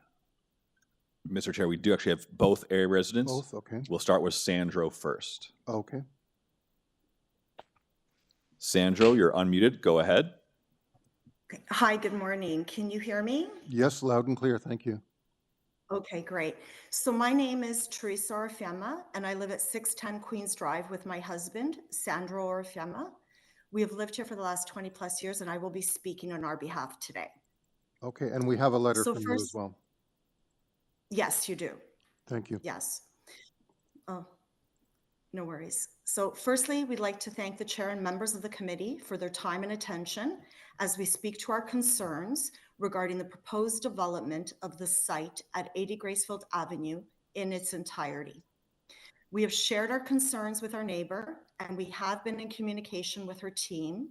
Mr. Chair, we do actually have both area residents. Both, okay. We'll start with Sandro first. Okay. Sandro, you're unmuted. Go ahead. Okay. Hi, good morning. Can you hear me? Yes, loud and clear. Thank you. Okay, great. So my name is Teresa Orfema, and I live at 610 Queens Drive with my husband, Sandro Orfema. We have lived here for the last 20 plus years, and I will be speaking on our behalf today. Okay, and we have a letter So from you as well. Yes, you do. Thank you. Yes. Oh, no worries. So firstly, we'd like to thank the chair and members of the committee for their time and attention as we speak to our concerns regarding the proposed development of the site at 80 Gracefield Avenue in its entirety. We have shared our concerns with our neighbor, and we have been in communication with her team.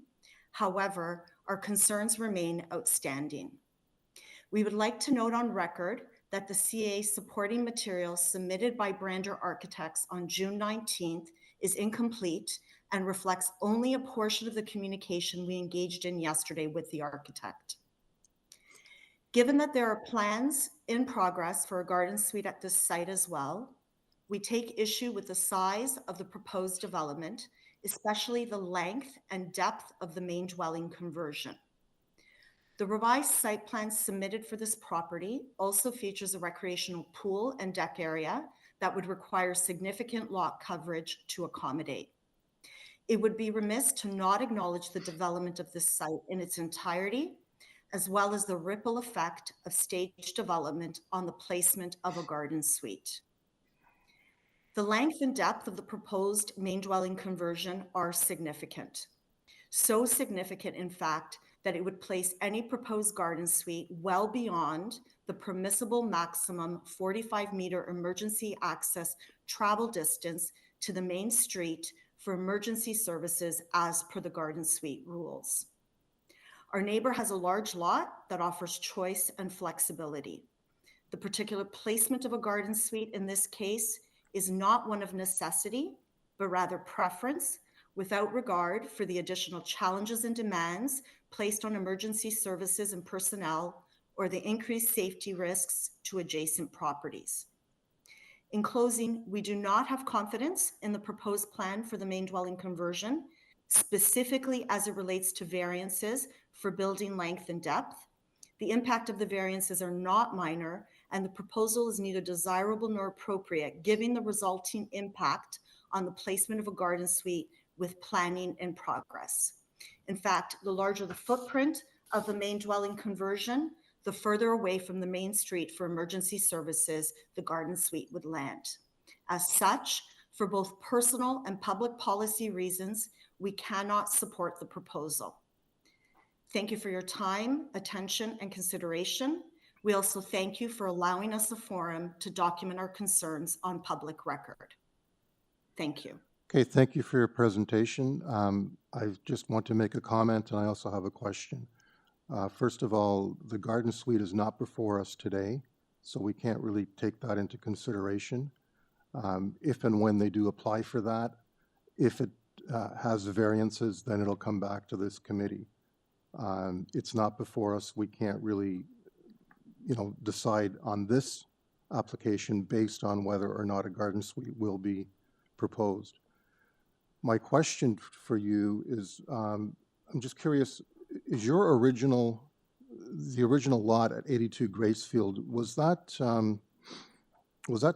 However, our concerns remain outstanding. We would like to note on record that the CA supporting material submitted by Brander Architects on June 19th is incomplete and reflects only a portion of the communication we engaged in yesterday with the architect. Given that there are plans in progress for a garden suite at this site as well, we take issue with the size of the proposed development, especially the length and depth of the main dwelling conversion. The revised site plan submitted for this property also features a recreational pool and deck area that would require significant lot coverage to accommodate. It would be remiss to not acknowledge the development of this site in its entirety, as well as the ripple effect of stage development on the placement of a garden suite. The length and depth of the proposed main dwelling conversion are significant. So significant, in fact, that it would place any proposed garden suite well beyond the permissible maximum 45-meter emergency access travel distance to the main street for emergency services as per the garden suite rules. Our neighbor has a large lot that offers choice and flexibility. The particular placement of a garden suite in this case is not one of necessity, but rather preference, without regard for the additional challenges and demands placed on emergency services and personnel, or the increased safety risks to adjacent properties. In closing, we do not have confidence in the proposed plan for the main dwelling conversion, specifically as it relates to variances for building length and depth. The impact of the variances are not minor, and the proposal is neither desirable nor appropriate, given the resulting impact on the placement of a garden suite with planning in progress. In fact, the larger the footprint of the main dwelling conversion, the further away from the main street for emergency services the garden suite would land. As such, for both personal and public policy reasons, we cannot support the proposal. Thank you for your time, attention, and consideration. We also thank you for allowing us a forum to document our concerns on public record. Thank you. Okay, thank you for your presentation. I just want to make a comment, and I also have a question. First of all, the garden suite is not before us today, so we can't really take that into consideration. If and when they do apply for that, if it has variances, then it'll come back to this committee. It's not before us. We can't really, decide on this application based on whether or not a garden suite will be proposed. My question for you is, I'm just curious, is the original lot at 82 Gracefield, was that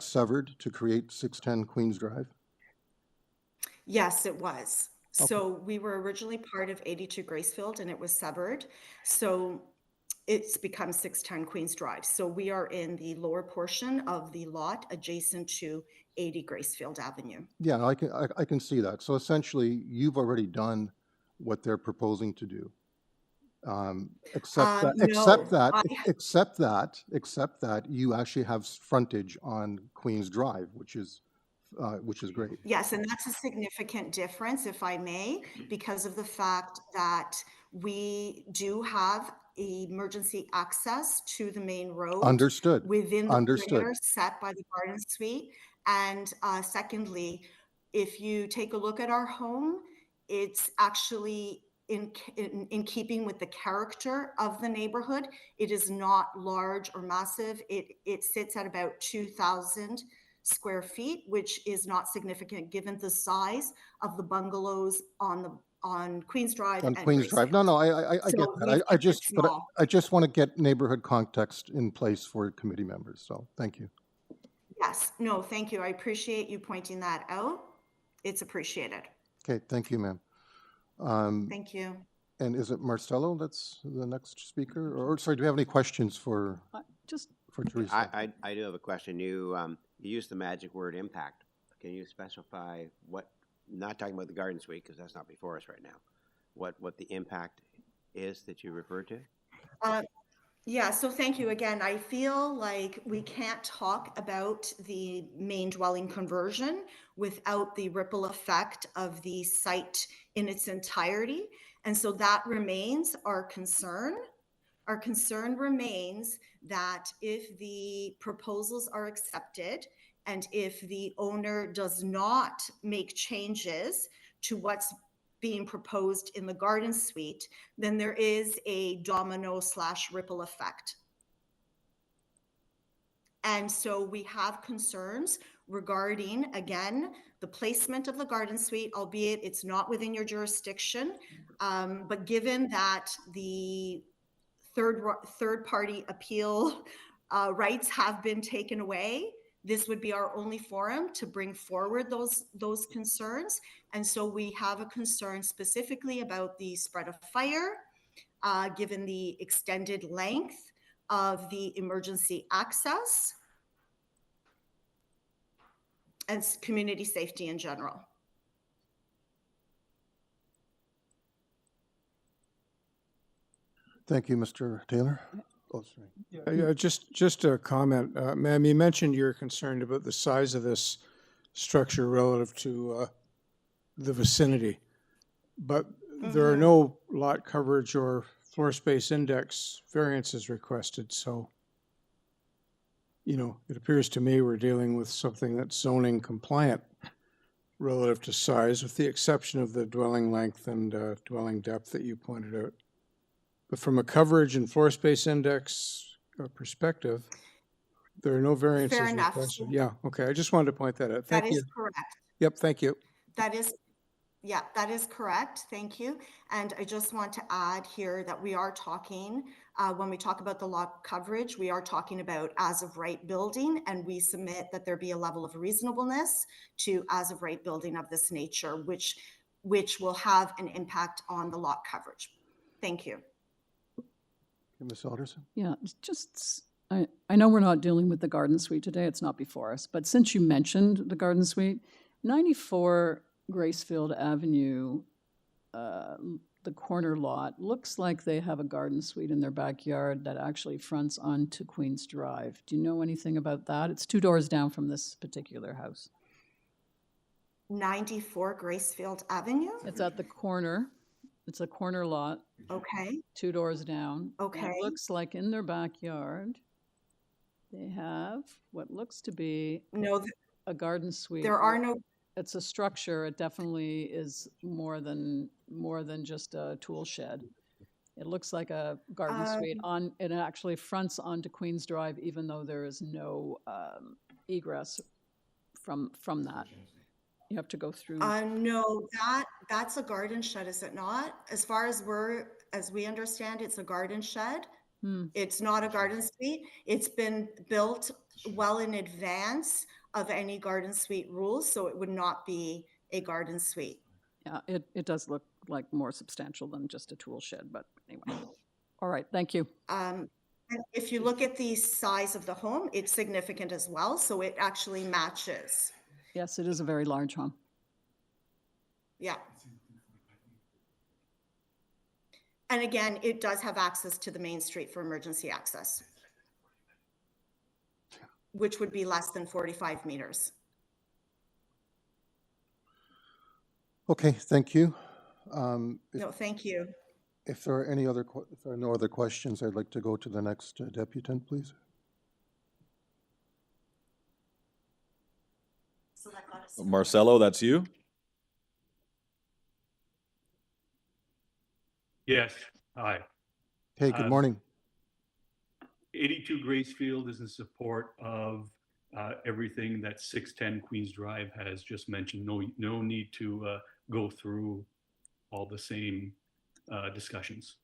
severed to create 610 Queens Drive? Yes, it was. Okay. So we were originally part of 82 Gracefield, and it was severed. So it's become 610 Queens Drive. So we are in the lower portion of the lot adjacent to 80 Gracefield Avenue. Yeah, I can see that. So essentially, you've already done what they're proposing to do. Except that you actually have frontage on Queens Drive, which is great. Yes, and that's a significant difference, if I may, because of the fact that we do have emergency access to the main road. Understood. Within the Understood. perimeter set by the garden suite. And secondly, if you take a look at our home, it's actually in keeping with the character of the neighborhood. It is not large or massive. It sits at about 2,000 square feet, which is not significant given the size of the bungalows on Queens Drive. On Queens Drive. No, I get that. I just want to get neighborhood context in place for committee members. So thank you. Yes, no, thank you. I appreciate you pointing that out. It's appreciated. Okay, thank you, ma'am. Thank you. And is it Marcelo that's the next speaker? Or sorry, do we have any questions for Teresa? I do have a question. You used the magic word impact. Can you specify what, not talking about the garden suite because that's not before us right now, what the impact is that you referred to? Yeah, so thank you again. I feel like we can't talk about the main dwelling conversion without the ripple effect of the site in its entirety. And so that remains our concern. Our concern remains that if the proposals are accepted and if the owner does not make changes to what's being proposed in the garden suite, then there is a domino/ripple effect. And so we have concerns regarding, again, the placement of the garden suite, albeit it's not within your jurisdiction. But given that the third party appeal rights have been taken away, this would be our only forum to bring forward those concerns. And so we have a concern specifically about the spread of fire, given the extended length of the emergency access and community safety in general. Thank you, Mr. Taylor. Oh, sorry. Yeah, just a comment. Ma'am, you mentioned you're concerned about the size of this structure relative to the vicinity, but there are no lot coverage or floor space index variances requested. So, you know, it appears to me we're dealing with something that's zoning compliant relative to size, with the exception of the dwelling length and dwelling depth that you pointed out. But from a coverage and floor space index perspective, there are no variances Fair enough. requested. Yeah, okay. I just wanted to point that out. Thank you. That is correct. Yep, thank you. That is correct. Thank you. And I just want to add here that we are talking, when we talk about the lot coverage, we are talking about as of right building, and we submit that there be a level of reasonableness to as of right building of this nature, which will have an impact on the lot coverage. Thank you. Ms. Alderson? Yeah, I know we're not dealing with the garden suite today, it's not before us, but since you mentioned the garden suite, 94 Gracefield Avenue, the corner lot, looks like they have a garden suite in their backyard that actually fronts onto Queens Drive. Do you know anything about that? It's 2 doors down from this particular house. 94 Gracefield Avenue? It's at the corner. It's a corner lot. Okay. 2 doors down. Okay. And it looks like in their backyard, they have what looks to be a garden suite. There are no. It's a structure. It definitely is more than just a tool shed. It looks like a garden suite it actually fronts onto Queens Drive, even though there is no egress from that. You have to go through. No, that's a garden shed, is it not? As far as we understand, it's a garden shed. It's not a garden suite. It's been built well in advance of any garden suite rules, so it would not be a garden suite. Yeah, it does look like more substantial than just a tool shed, but anyway. All right, thank you. And if you look at the size of the home, it's significant as well, so it actually matches. Yes, it is a very large home. Yeah. And again, it does have access to the main street for emergency access, which would be less than 45 meters. Okay, thank you. No, thank you. If there are no other questions, I'd like to go to the next deputant, please. So that got us. Marcelo, that's you? Yes, hi. Hey, good morning. 82 Gracefield is in support of everything that 610 Queens Drive has just mentioned. No need to go through all the same discussions.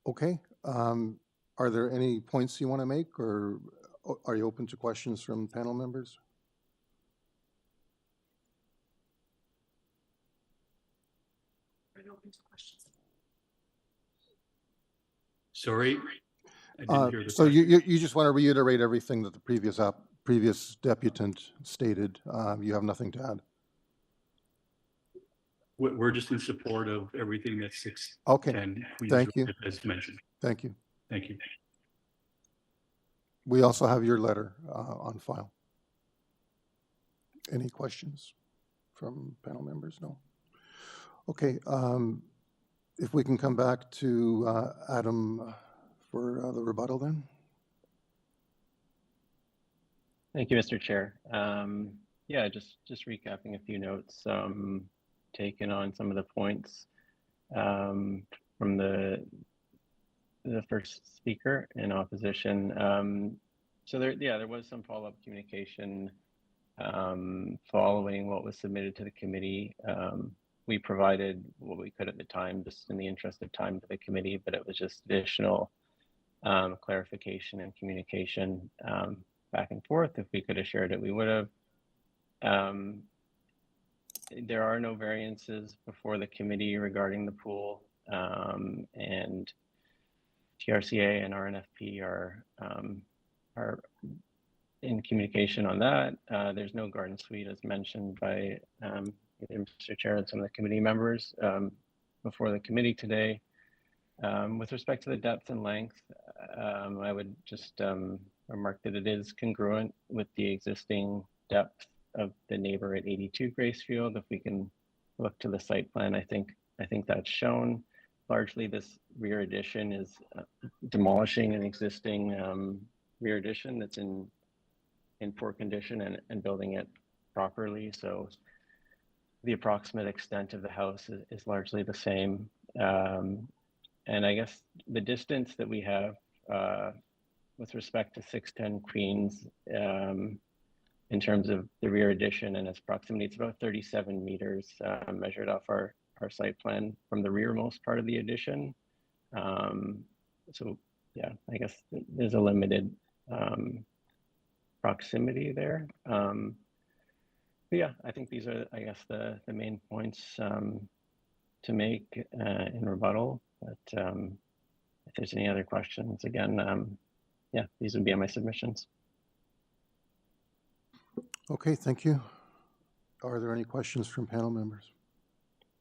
Okay. Are there any points you want to make, or are you open to questions from panel members? Sorry, I didn't hear the So question. you just want to reiterate everything that the previous deputant stated. You have nothing to add. We're just in support of everything that 610 Okay. Queens Thank you. Drive has mentioned. Thank you. Thank you. We also have your letter on file. Any questions from panel members? No. Okay. If we can come back to Adam for the rebuttal then. Thank you, Mr. Chair. Yeah, just recapping a few notes taken on some of the points from the first speaker in opposition. So there was some follow-up communication following what was submitted to the committee. We provided what we could at the time, just in the interest of time to the committee, but it was just additional clarification and communication back and forth. If we could have shared it, we would have. There are no variances before the committee regarding the pool, and TRCA and RNFP are in communication on that. There's no garden suite as mentioned by either Mr. Chair and some of the committee members before the committee today. With respect to the depth and length, I would just remark that it is congruent with the existing depth of the neighbor at 82 Gracefield. If we can look to the site plan, I think that's shown. Largely, this rear addition is demolishing an existing rear addition that's in poor condition and building it properly. So the approximate extent of the house is largely the same. And I guess the distance that we have with respect to 610 Queens in terms of the rear addition and its proximity, it's about 37 meters measured off our site plan from the rearmost part of the addition. So yeah, I guess there's a limited proximity there. But yeah, I think these are, I guess, the main points to make in rebuttal. But if there's any other questions, again, yeah, these would be on my submissions. Okay, thank you. Are there any questions from panel members?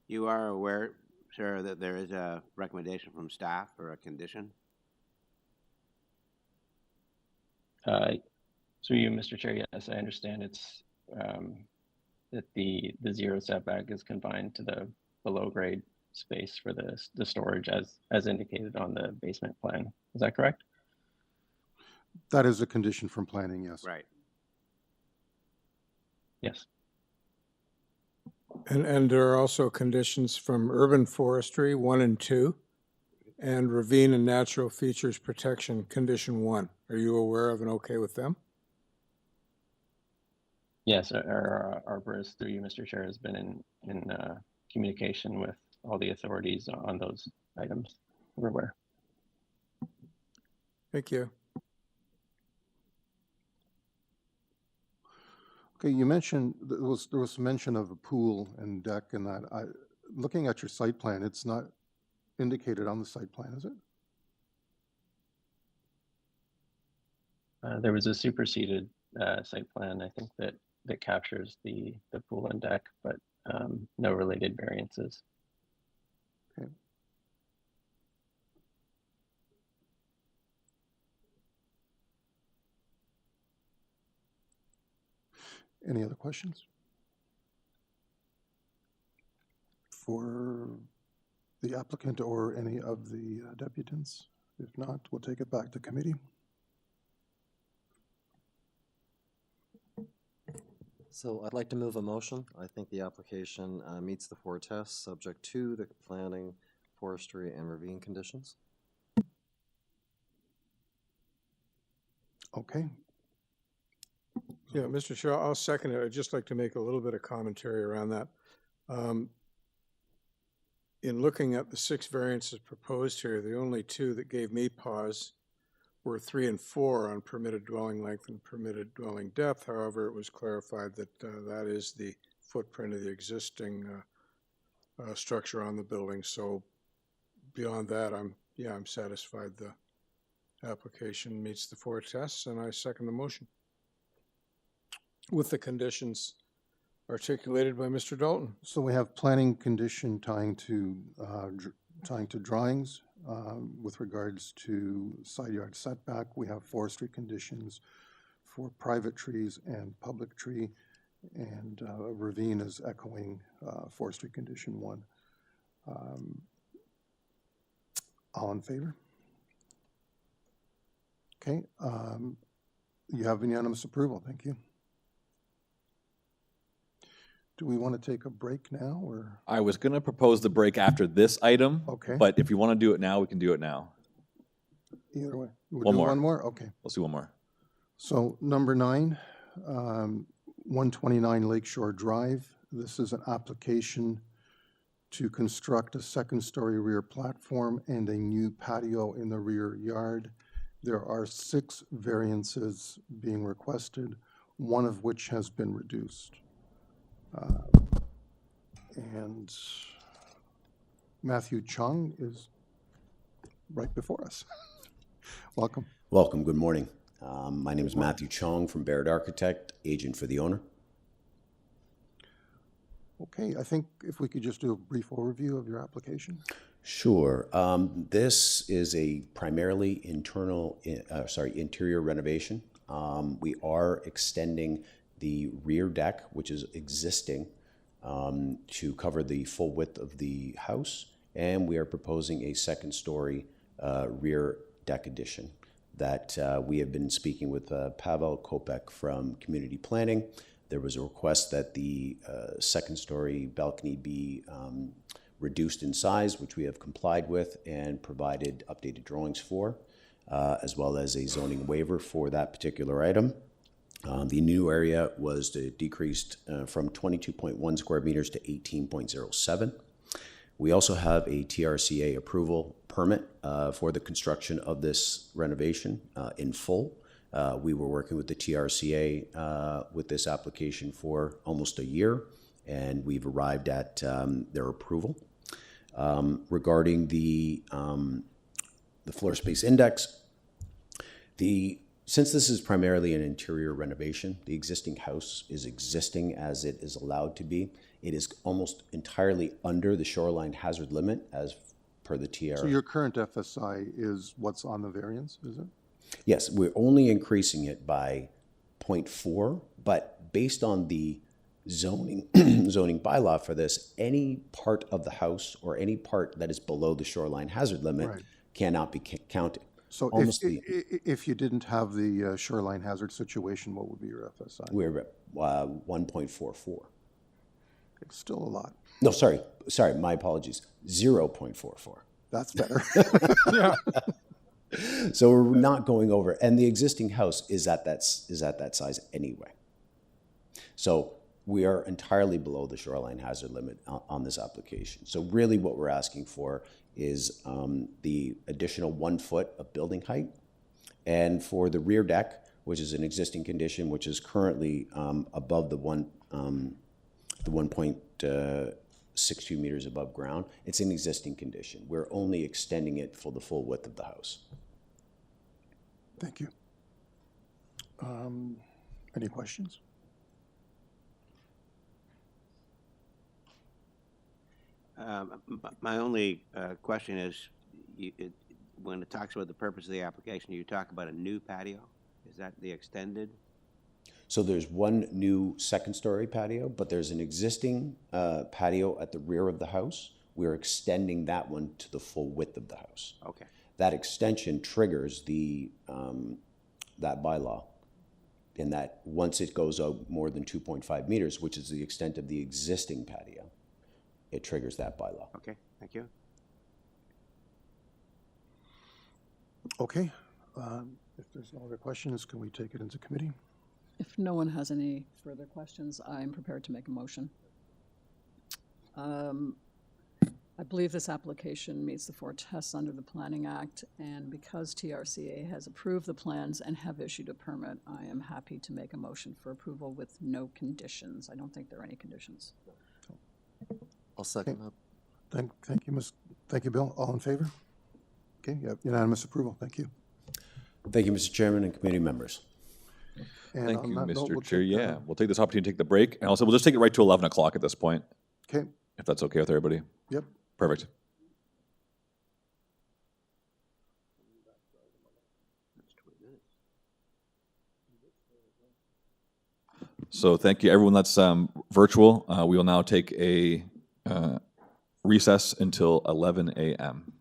You are aware, sir, that there is a recommendation from staff for a condition? So you, Mr. Chair, yes, I understand it's that the zero setback is confined to the below grade space for the storage as indicated on the basement plan. Is that correct? That is a condition from planning, yes. Right. Yes. And there are also conditions from urban forestry 1 and 2 and ravine and natural features protection condition 1. Are you aware of and okay with them? Yes, our arborist, through you, Mr. Chair, has been in communication with all the authorities on those items. We're aware. Thank you. Okay, you mentioned there was mention of a pool and deck and that. Looking at your site plan, it's not indicated on the site plan, is it? There was a superseded site plan, I think, that captures the pool and deck, but no related variances. Okay. Any other questions? For the applicant or any of the deputants? If not, we'll take it back to committee. So I'd like to move a motion. I think the application meets the 4 tests, subject to the planning, forestry, and ravine conditions. Okay. Yeah, Mr. Chair, I'll second it. I'd just like to make a little bit of commentary around that. In looking at the 6 variances proposed here, the only 2 that gave me pause were 3 and 4 on permitted dwelling length and permitted dwelling depth. However, it was clarified that that is the footprint of the existing structure on the building. So beyond that, I'm satisfied the application meets the 4 tests, and I second the motion with the conditions articulated by Mr. Dalton. So we have planning condition tying to drawings with regards to side yard setback. We have forestry conditions for private trees and public tree, and ravine is echoing forestry condition 1. All in favor? Okay. You have unanimous approval. Thank you. Do we want to take a break now, or? I was going to propose the break after this item. Okay. But if you want to do it now, we can do it now. Either way. We'll One do more. One more? Okay. Let's do one more. So number 9, 129 Lakeshore Drive. This is an application to construct a 2nd-story rear platform and a new patio in the rear yard. There are 6 variances being requested, one of which has been reduced. And Matthew Chung is right before us. Welcome. Welcome. Good morning. My name is Matthew Chong from Baird Architect, agent for the owner. Okay, I think if we could just do a brief overview of your application. Sure. This is a primarily interior renovation. We are extending the rear deck, which is existing, to cover the full width of the house, and we are proposing a 2nd-story rear deck addition that we have been speaking with Pavel Kopek from Community Planning. There was a request that the 2nd-story balcony be reduced in size, which we have complied with and provided updated drawings for, as well as a zoning waiver for that particular item. The new area was decreased from 22.1 square meters to 18.07. We also have a TRCA approval permit for the construction of this renovation in full. We were working with the TRCA with this application for almost a year, and we've arrived at their approval. Regarding the floor space index, since this is primarily an interior renovation, the existing house is existing as it is allowed to be. It is almost entirely under the shoreline hazard limit as per the TR. So your current FSI is what's on the variance, is it? Yes, we're only increasing it by 0.4, but based on the zoning bylaw for this, any part of the house or any part that is below the shoreline hazard limit cannot be counted. So if you didn't have the shoreline hazard situation, what would be your FSI? We're at 1.44. It's still a lot. No, sorry, my apologies. 0.44. That's better. Yeah. So we're not going over, and the existing house is at that size anyway. So we are entirely below the shoreline hazard limit on this application. So really what we're asking for is the additional 1 foot of building height. And for the rear deck, which is an existing condition, which is currently above the 1.7 62 meters above ground. It's an existing condition. We're only extending it for the full width of the house. Thank you. Any questions? My only question is, when it talks about the purpose of the application, you talk about a new patio? Is that the extended? So there's one new second-story patio, but there's an existing patio at the rear of the house. We're extending that one to the full width of the house. Okay. That extension triggers that bylaw, in that once it goes out more than 2.5 meters, which is the extent of the existing patio, it triggers that bylaw. Okay, thank you. Okay. If there's no other questions, can we take it into committee? If no one has any further questions, I'm prepared to make a motion. I believe this application meets the 4 tests under the Planning Act, and because TRCA has approved the plans and have issued a permit, I am happy to make a motion for approval with no conditions. I don't think there are any conditions. I'll second that. Thank you, Bill. All in favor? Okay, you have unanimous approval. Thank you. Thank you, Mr. Chairman and committee members. And Thank on you, that note, Mr. we'll Chair. take, Yeah, we'll take this opportunity to take the break, and also we'll just take it right to 11 o'clock at this point. Okay. If that's okay with everybody. Yep. Perfect. So thank you, everyone that's virtual. We will now take a recess until 11 a.m.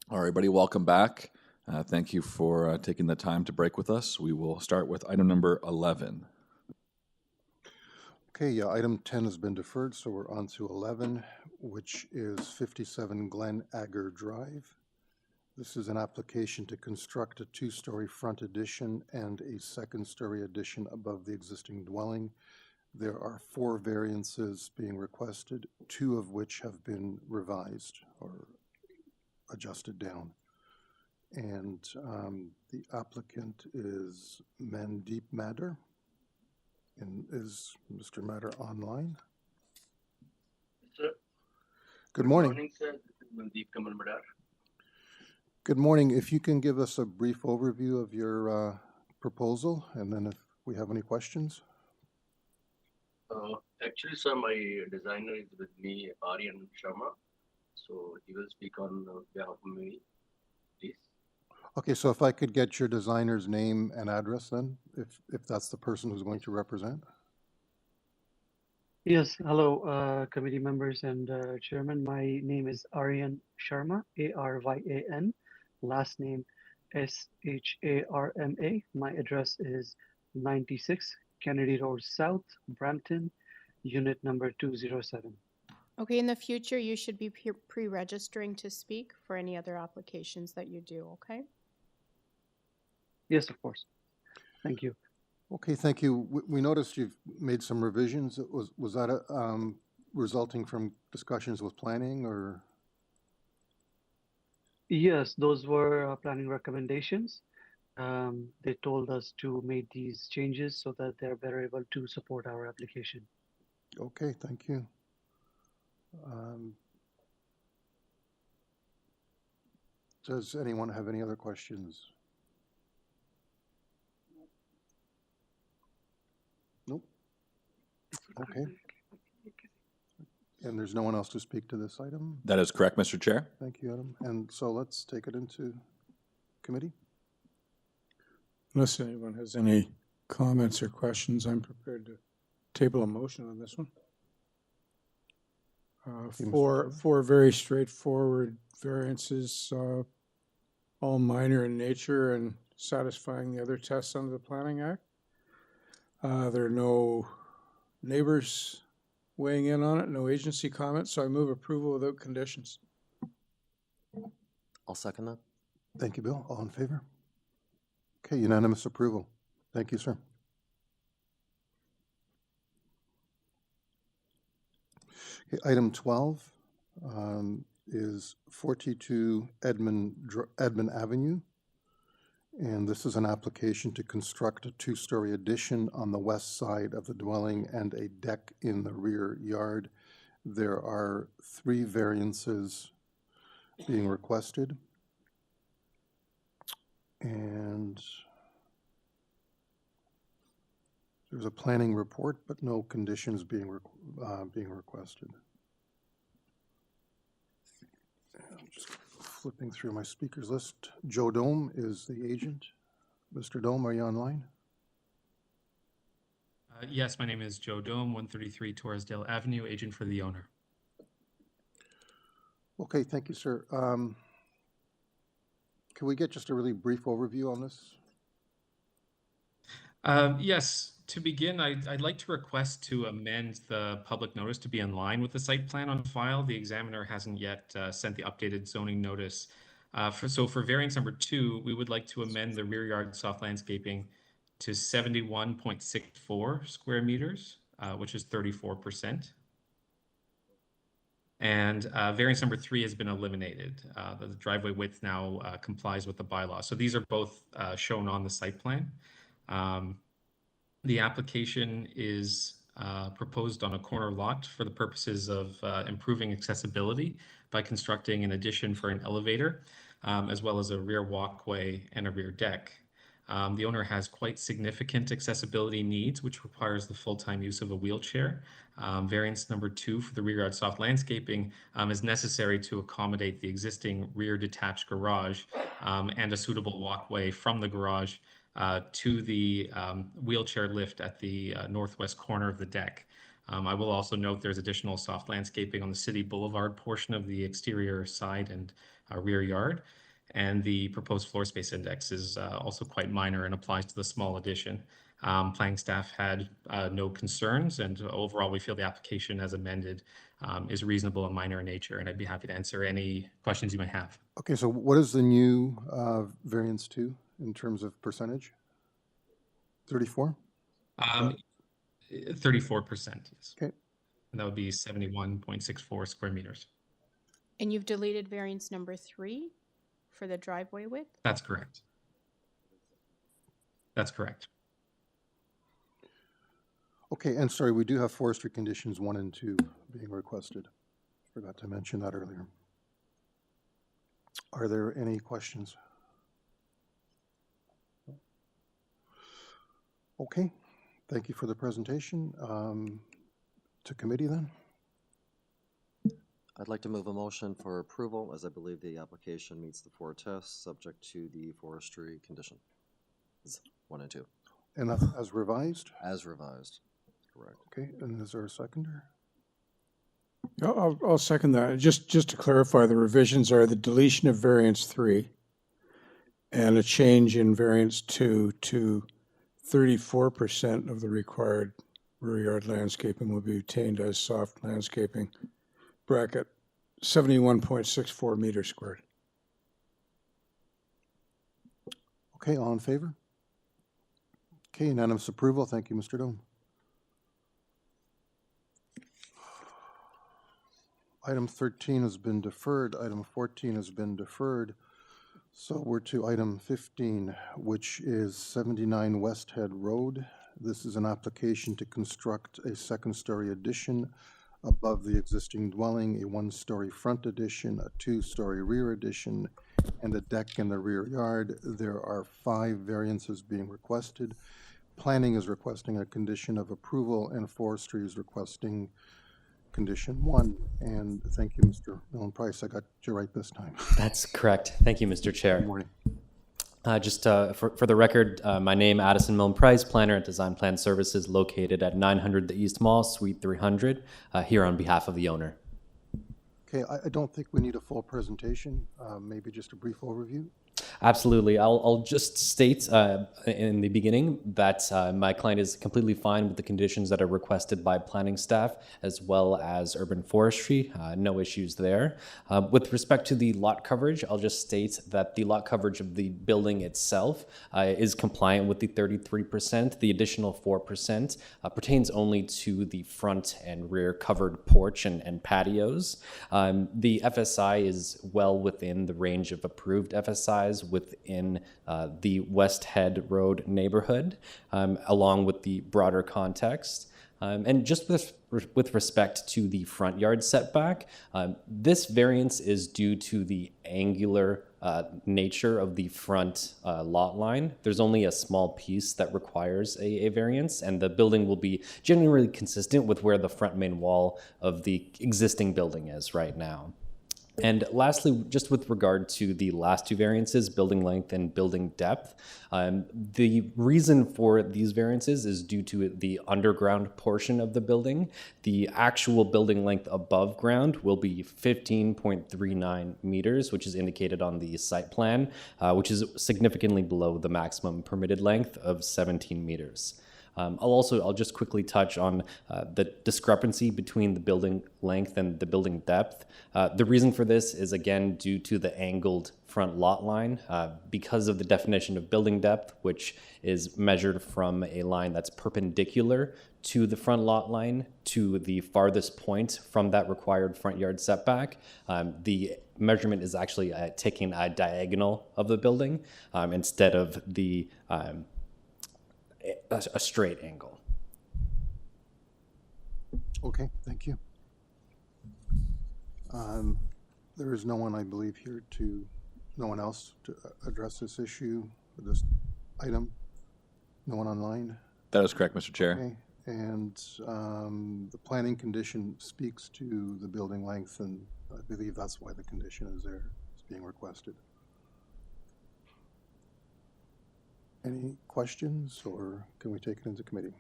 All right, everybody, welcome back. Thank you for taking the time to break with us. We will start with item number 11. Okay, yeah, item 10 has been deferred, so we're on to 11, which is 57 GLEN AGAR Drive. This is an application to construct a two-story front addition and a second-story addition above the existing dwelling. There are 4 variances being requested, 2 of which have been revised or adjusted down. And the applicant is Mandeep Matter. And is Mr. Matter online? Sir. Good morning. Good morning, sir. This is Mandeep Kamal Madar. Good morning. If you can give us a brief overview of your proposal, and then if we have any questions. Actually, sir, my designer is with me, Aryan Sharma. So he will speak on behalf of me, please. Okay, so if I could get your designer's name and address then, if that's the person who's going to represent. Yes, hello, committee members and chairman. My name is Aryan Sharma, Aryan, last name Sharma. My address is 96 Kennedy Road South, Brampton, unit number 207. Okay, in the future, you should be pre-registering to speak for any other applications that you do, okay? Yes, of course. Thank you. Okay, thank you. We noticed you've made some revisions. Was that resulting from discussions with planning or? Yes, those were planning recommendations. They told us to make these changes so that they're better able to support our application. Okay, thank you. Does anyone have any other questions? Nope. Okay. And there's no one else to speak to this item? That is correct, Mr. Chair. Thank you, Adam. And so let's take it into committee. Unless anyone has any comments or questions, I'm prepared to table a motion on this one. Four very straightforward variances, all minor in nature and satisfying the other tests under the Planning Act. There are no neighbors weighing in on it, no agency comments, so I move approval without conditions. I'll second that. Thank you, Bill. All in favor? Okay, unanimous approval. Thank you, sir. Okay, item 12 is 42 Edmund Avenue. And this is an application to construct a two-story addition on the west side of the dwelling and a deck in the rear yard. There are 3 variances being requested. And there's a planning report, but no conditions being requested. I'm just flipping through my speakers list. Joe Dome is the agent. Mr. Dome, are you online? Yes, my name is Joe Dome, 133 Torresdale Avenue, agent for the owner. Okay, thank you, sir. Can we get just a really brief overview on this? Yes, to begin, I'd like to request to amend the public notice to be in line with the site plan on file. The examiner hasn't yet sent the updated zoning notice. So for variance number 2, we would like to amend the rear yard soft landscaping to 71.64 square meters, which is 34%. And variance number 3 has been eliminated. The driveway width now complies with the bylaw. So these are both shown on the site plan. The application is proposed on a corner lot for the purposes of improving accessibility by constructing an addition for an elevator, as well as a rear walkway and a rear deck. The owner has quite significant accessibility needs, which requires the full-time use of a wheelchair. Variance number 2 for the rear yard soft landscaping is necessary to accommodate the existing rear detached garage and a suitable walkway from the garage to the wheelchair lift at the northwest corner of the deck. I will also note there's additional soft landscaping on the city boulevard portion of the exterior side and rear yard. And the proposed floor space index is also quite minor and applies to the small addition. Planning staff had no concerns, and overall we feel the application as amended is reasonable and minor in nature, and I'd be happy to answer any questions you may have. Okay, so what is the new variance to in terms of percentage? 34? 34%, yes. Okay. And that would be 71.64 square meters. And you've deleted variance number 3 for the driveway width? That's correct. That's correct. Okay, and sorry, we do have forestry conditions 1 and 2 being requested. Forgot to mention that earlier. Are there any questions? Okay, thank you for the presentation. To committee then? I'd like to move a motion for approval, as I believe the application meets the 4 tests, subject to the forestry condition. 1 and 2. And that's as revised? As revised, correct. Okay, and is there a seconder? I'll second that. Just to clarify, the revisions are the deletion of variance 3 and a change in variance 2 to 34% of the required rear yard landscaping will be obtained as soft landscaping, bracket 71.64 meters squared. Okay, all in favor? Okay, unanimous approval. Thank you, Mr. Dome. Item 13 has been deferred. Item 14 has been deferred. So we're to item 15, which is 79 Westhead Road. This is an application to construct a second-story addition above the existing dwelling, a one-story front addition, a two-story rear addition, and a deck in the rear yard. There are 5 variances being requested. Planning is requesting a condition of approval, and forestry is requesting condition 1. And thank you, Mr. Millen Price. I got you right this time. That's correct. Thank you, Mr. Chair. Good morning. Just for the record, my name, Addison Millen Price, planner at Design Plan Services, located at 900 the East Mall, Suite 300, here on behalf of the owner. Okay, I don't think we need a full presentation, maybe just a brief overview. Absolutely. I'll just state in the beginning that my client is completely fine with the conditions that are requested by planning staff as well as urban forestry. No issues there. With respect to the lot coverage, I'll just state that the lot coverage of the building itself is compliant with the 33%. The additional 4% pertains only to the front and rear covered porch and patios. The FSI is well within the range of approved FSIs within the Westhead Road neighborhood, along with the broader context. And just with respect to the front yard setback, this variance is due to the angular nature of the front lot line. There's only a small piece that requires a variance, and the building will be generally consistent with where the front main wall of the existing building is right now. And lastly, just with regard to the last 2 variances, building length and building depth, the reason for these variances is due to the underground portion of the building. The actual building length above ground will be 15.39 meters, which is indicated on the site plan, which is significantly below the maximum permitted length of 17 meters. I'll just quickly touch on the discrepancy between the building length and the building depth. The reason for this is, again, due to the angled front lot line because of the definition of building depth, which is measured from a line that's perpendicular to the front lot line to the farthest point from that required front yard setback. The measurement is actually taking a diagonal of the building instead of the a straight angle. Okay, thank you. There is no one, I believe, here no one else to address this issue, this item? No one online? That is correct, Mr. Chair. Okay, and the planning condition speaks to the building length, and I believe that's why the condition is there, it's being requested. Any questions, or can we take it into committee?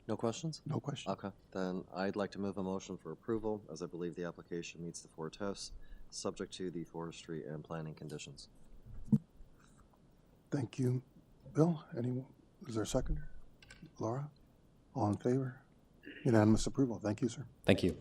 No questions? No question. Okay, then I'd like to move a motion for approval, as I believe the application meets the four tests, subject to the forestry and planning conditions. Thank you, Bill. Anyone? Is there a second? Laura? All in favor? Unanimous approval. Thank you, sir. Thank you.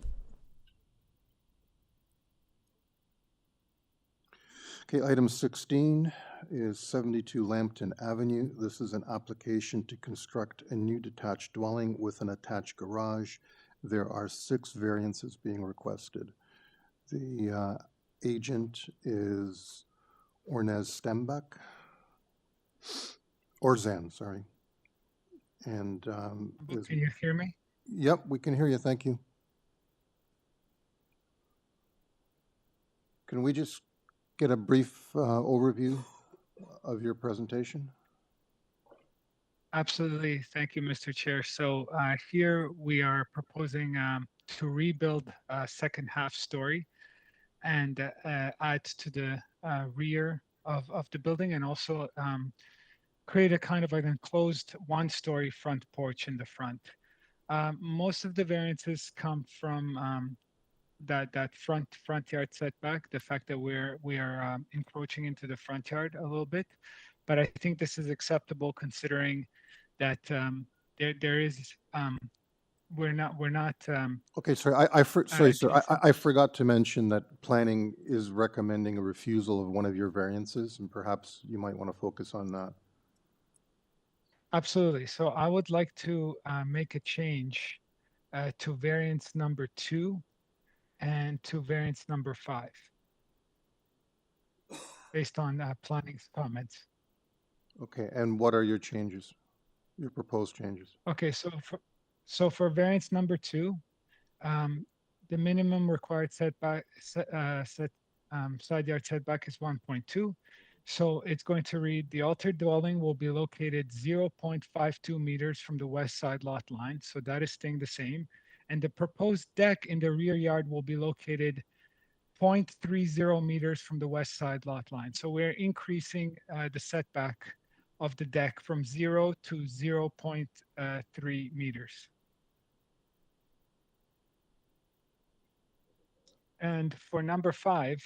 Okay, item 16 is 72 Lambton Avenue. This is an application to construct a new detached dwelling with an attached garage. There are 6 variances being requested. The agent is Orzan, sorry. And Can you hear me? Yep, we can hear you. Thank you. Can we just get a brief overview of your presentation? Absolutely. Thank you, Mr. Chair. So here we are proposing to rebuild a second half story and add to the rear of the building, and also create a kind of an enclosed one-story front porch in the front. Most of the variances come from that front yard setback, the fact that we are encroaching into the front yard a little bit, but I think this is acceptable considering that there is we're not okay, sorry, sorry, sir. I forgot to mention that planning is recommending a refusal of one of your variances, and perhaps you might want to focus on that. Absolutely. So I would like to make a change to variance number 2 and to variance number 5, based on planning's comments. Okay, and what are your changes, your proposed changes? Okay, so for variance number 2, the minimum required setback side yard setback is 1.2. So it's going to read, the altered dwelling will be located 0.52 meters from the west side lot line. So that is staying the same. And the proposed deck in the rear yard will be located 0.30 meters from the west side lot line. So we're increasing the setback of the deck from 0 to 0.3 meters. And for number 5,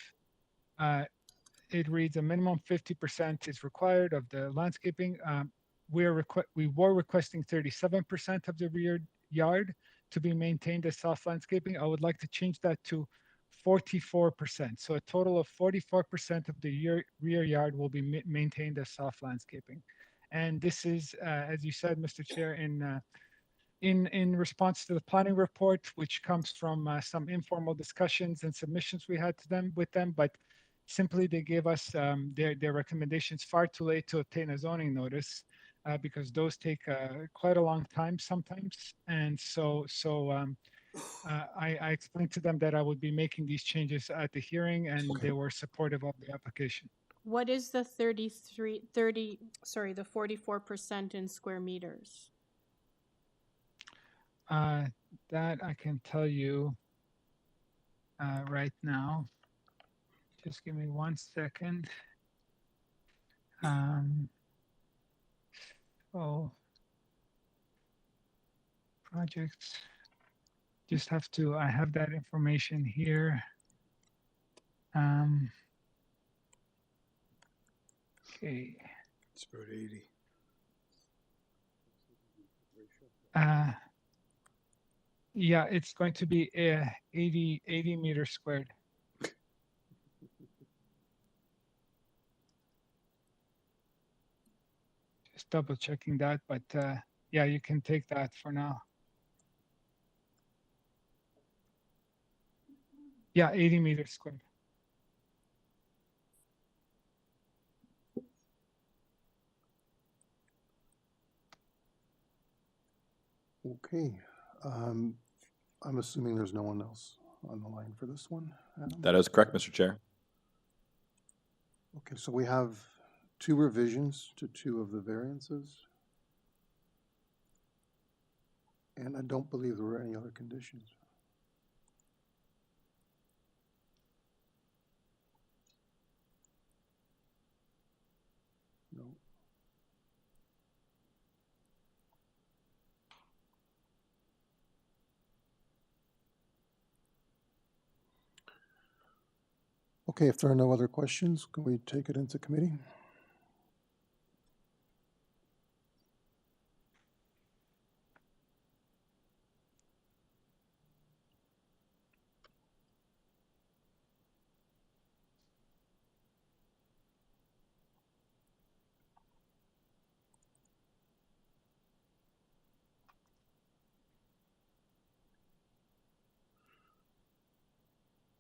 it reads a minimum 50% is required of the landscaping. We were requesting 37% of the rear yard to be maintained as soft landscaping. I would like to change that to 44%. So a total of 44% of the rear yard will be maintained as soft landscaping. And this is, as you said, Mr. Chair, in response to the planning report, which comes from some informal discussions and submissions we had with them, but simply they gave us their recommendations far too late to obtain a zoning notice, because those take quite a long time sometimes. And so I explained to them that I would be making these changes at the hearing, and they were supportive of the application. What is the 44% in square meters? That I can tell you right now. Just give me 1 second. So projects, just have to, I have that information here. Okay. It's about 80. Yeah, it's going to be 80 meters squared. Just double checking that, but yeah, you can take that for now. Yeah, 80 meters squared. Okay. I'm assuming there's no one else on the line for this one, Adam? That is correct, Mr. Chair. Okay, so we have 2 revisions to 2 of the variances. And I don't believe there were any other conditions. No. Okay, if there are no other questions, can we take it into committee?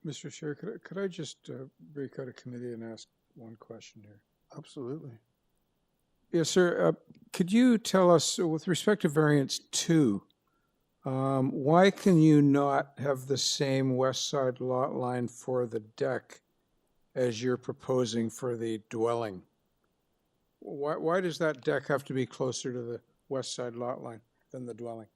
Mr. Chair, could I just break out of committee and ask one question here? Absolutely. Yes, sir. Could you tell us, with respect to variance 2, why can you not have the same west side lot line for the deck as you're proposing for the dwelling? Why does that deck have to be closer to the west side lot line than the dwelling?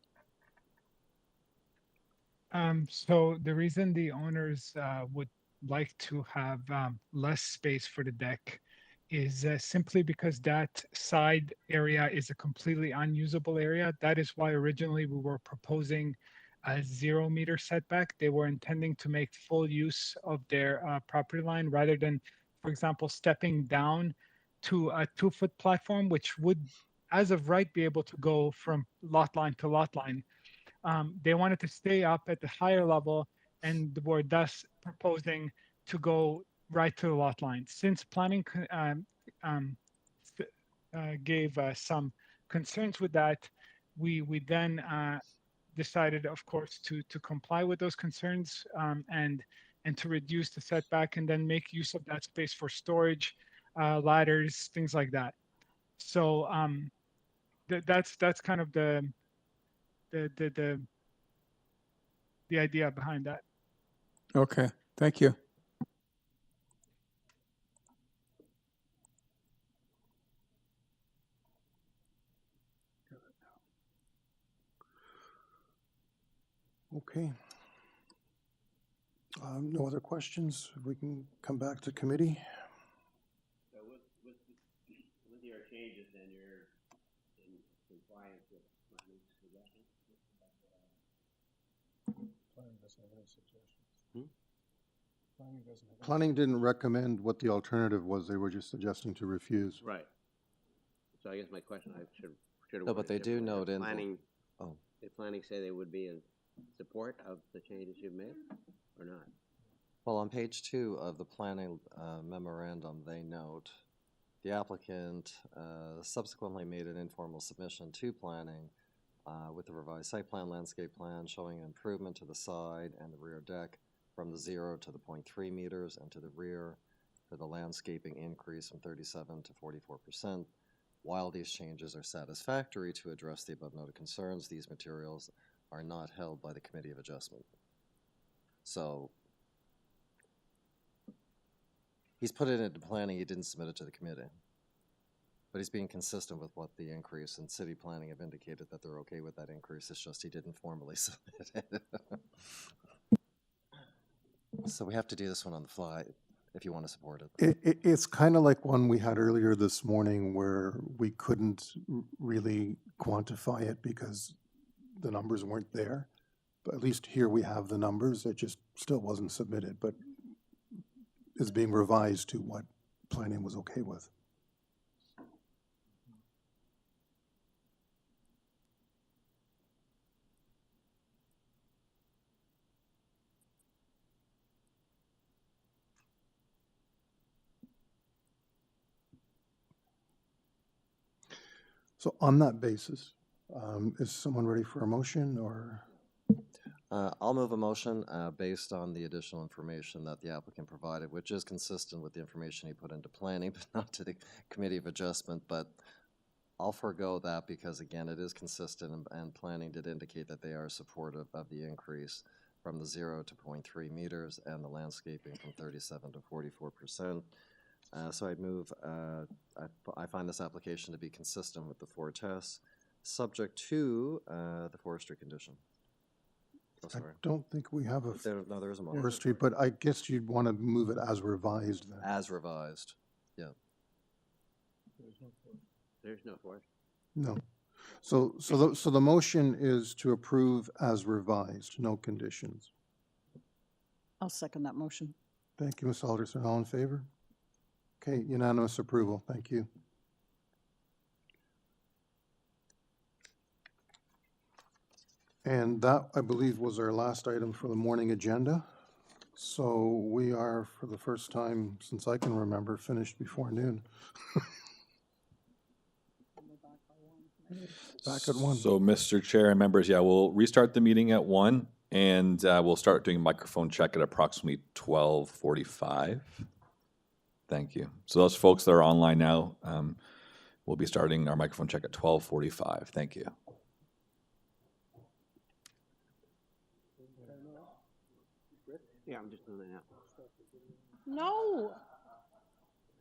So the reason the owners would like to have less space for the deck is simply because that side area is a completely unusable area. That is why originally we were proposing a 0 meter setback. They were intending to make full use of their property line rather than, for example, stepping down to a 2-foot platform, which would, as of right, be able to go from lot line to lot line. They wanted to stay up at the higher level and were thus proposing to go right to the lot line. Since planning gave some concerns with that, we then decided, of course, to comply with those concerns and to reduce the setback and then make use of that space for storage, ladders, things like that. So that's kind of the idea behind that. Okay, thank you. Okay. No other questions? We can come back to committee. So with your changes, then you're in compliance with planning suggestions? Planning doesn't have any suggestions. Planning didn't recommend what the alternative was. They were just suggesting to refuse. Right. So I guess my question, I should have. No, but they do note in the- planning. Oh. Did planning say they would be in support of the changes you've made, or not? Well, on page 2 of the planning memorandum, they note the applicant subsequently made an informal submission to planning with the revised site plan, landscape plan, showing an improvement to the side and the rear deck from the 0 to the 0.3 meters and to the rear for the landscaping increase from 37 to 44%. While these changes are satisfactory to address the above noted concerns, these materials are not held by the Committee of Adjustment. So he's put it into planning, he didn't submit it to the committee. But he's being consistent with what the increase, and city planning have indicated that they're okay with that increase, it's just he didn't formally submit it. So we have to do this one on the fly if you want to support it. It's kind of like one we had earlier this morning where we couldn't really quantify it because the numbers weren't there. But at least here we have the numbers. It just still wasn't submitted, but is being revised to what planning was okay with. So on that basis, is someone ready for a motion or? I'll move a motion based on the additional information that the applicant provided, which is consistent with the information he put into planning, but not to the Committee of Adjustment. But I'll forego that because, again, it is consistent, and planning did indicate that they are supportive of the increase from the 0 to 0.3 meters and the landscaping from 37 to 44%. So I'd move, I find this application to be consistent with the 4 tests, subject to the forestry condition. Oh, I don't think we have a no, there is a motion. forestry, but I guess you'd want to move it as revised then. As revised, yeah. There's no forest. No. So the motion is to approve as revised, no conditions. I'll second that motion. Thank you, Ms. Alderson. All in favor? Okay, unanimous approval. Thank you. And that, I believe, was our last item for the morning agenda. So we are, for the first time since I can remember, finished before noon. Back at 1. So, Mr. Chair and members, yeah, we'll restart the meeting at 1, and we'll start doing microphone check at approximately 12:45. Thank you. So those folks that are online now, we'll be starting our microphone check at 12:45. Thank you. Yeah, I'm just doing it now. No.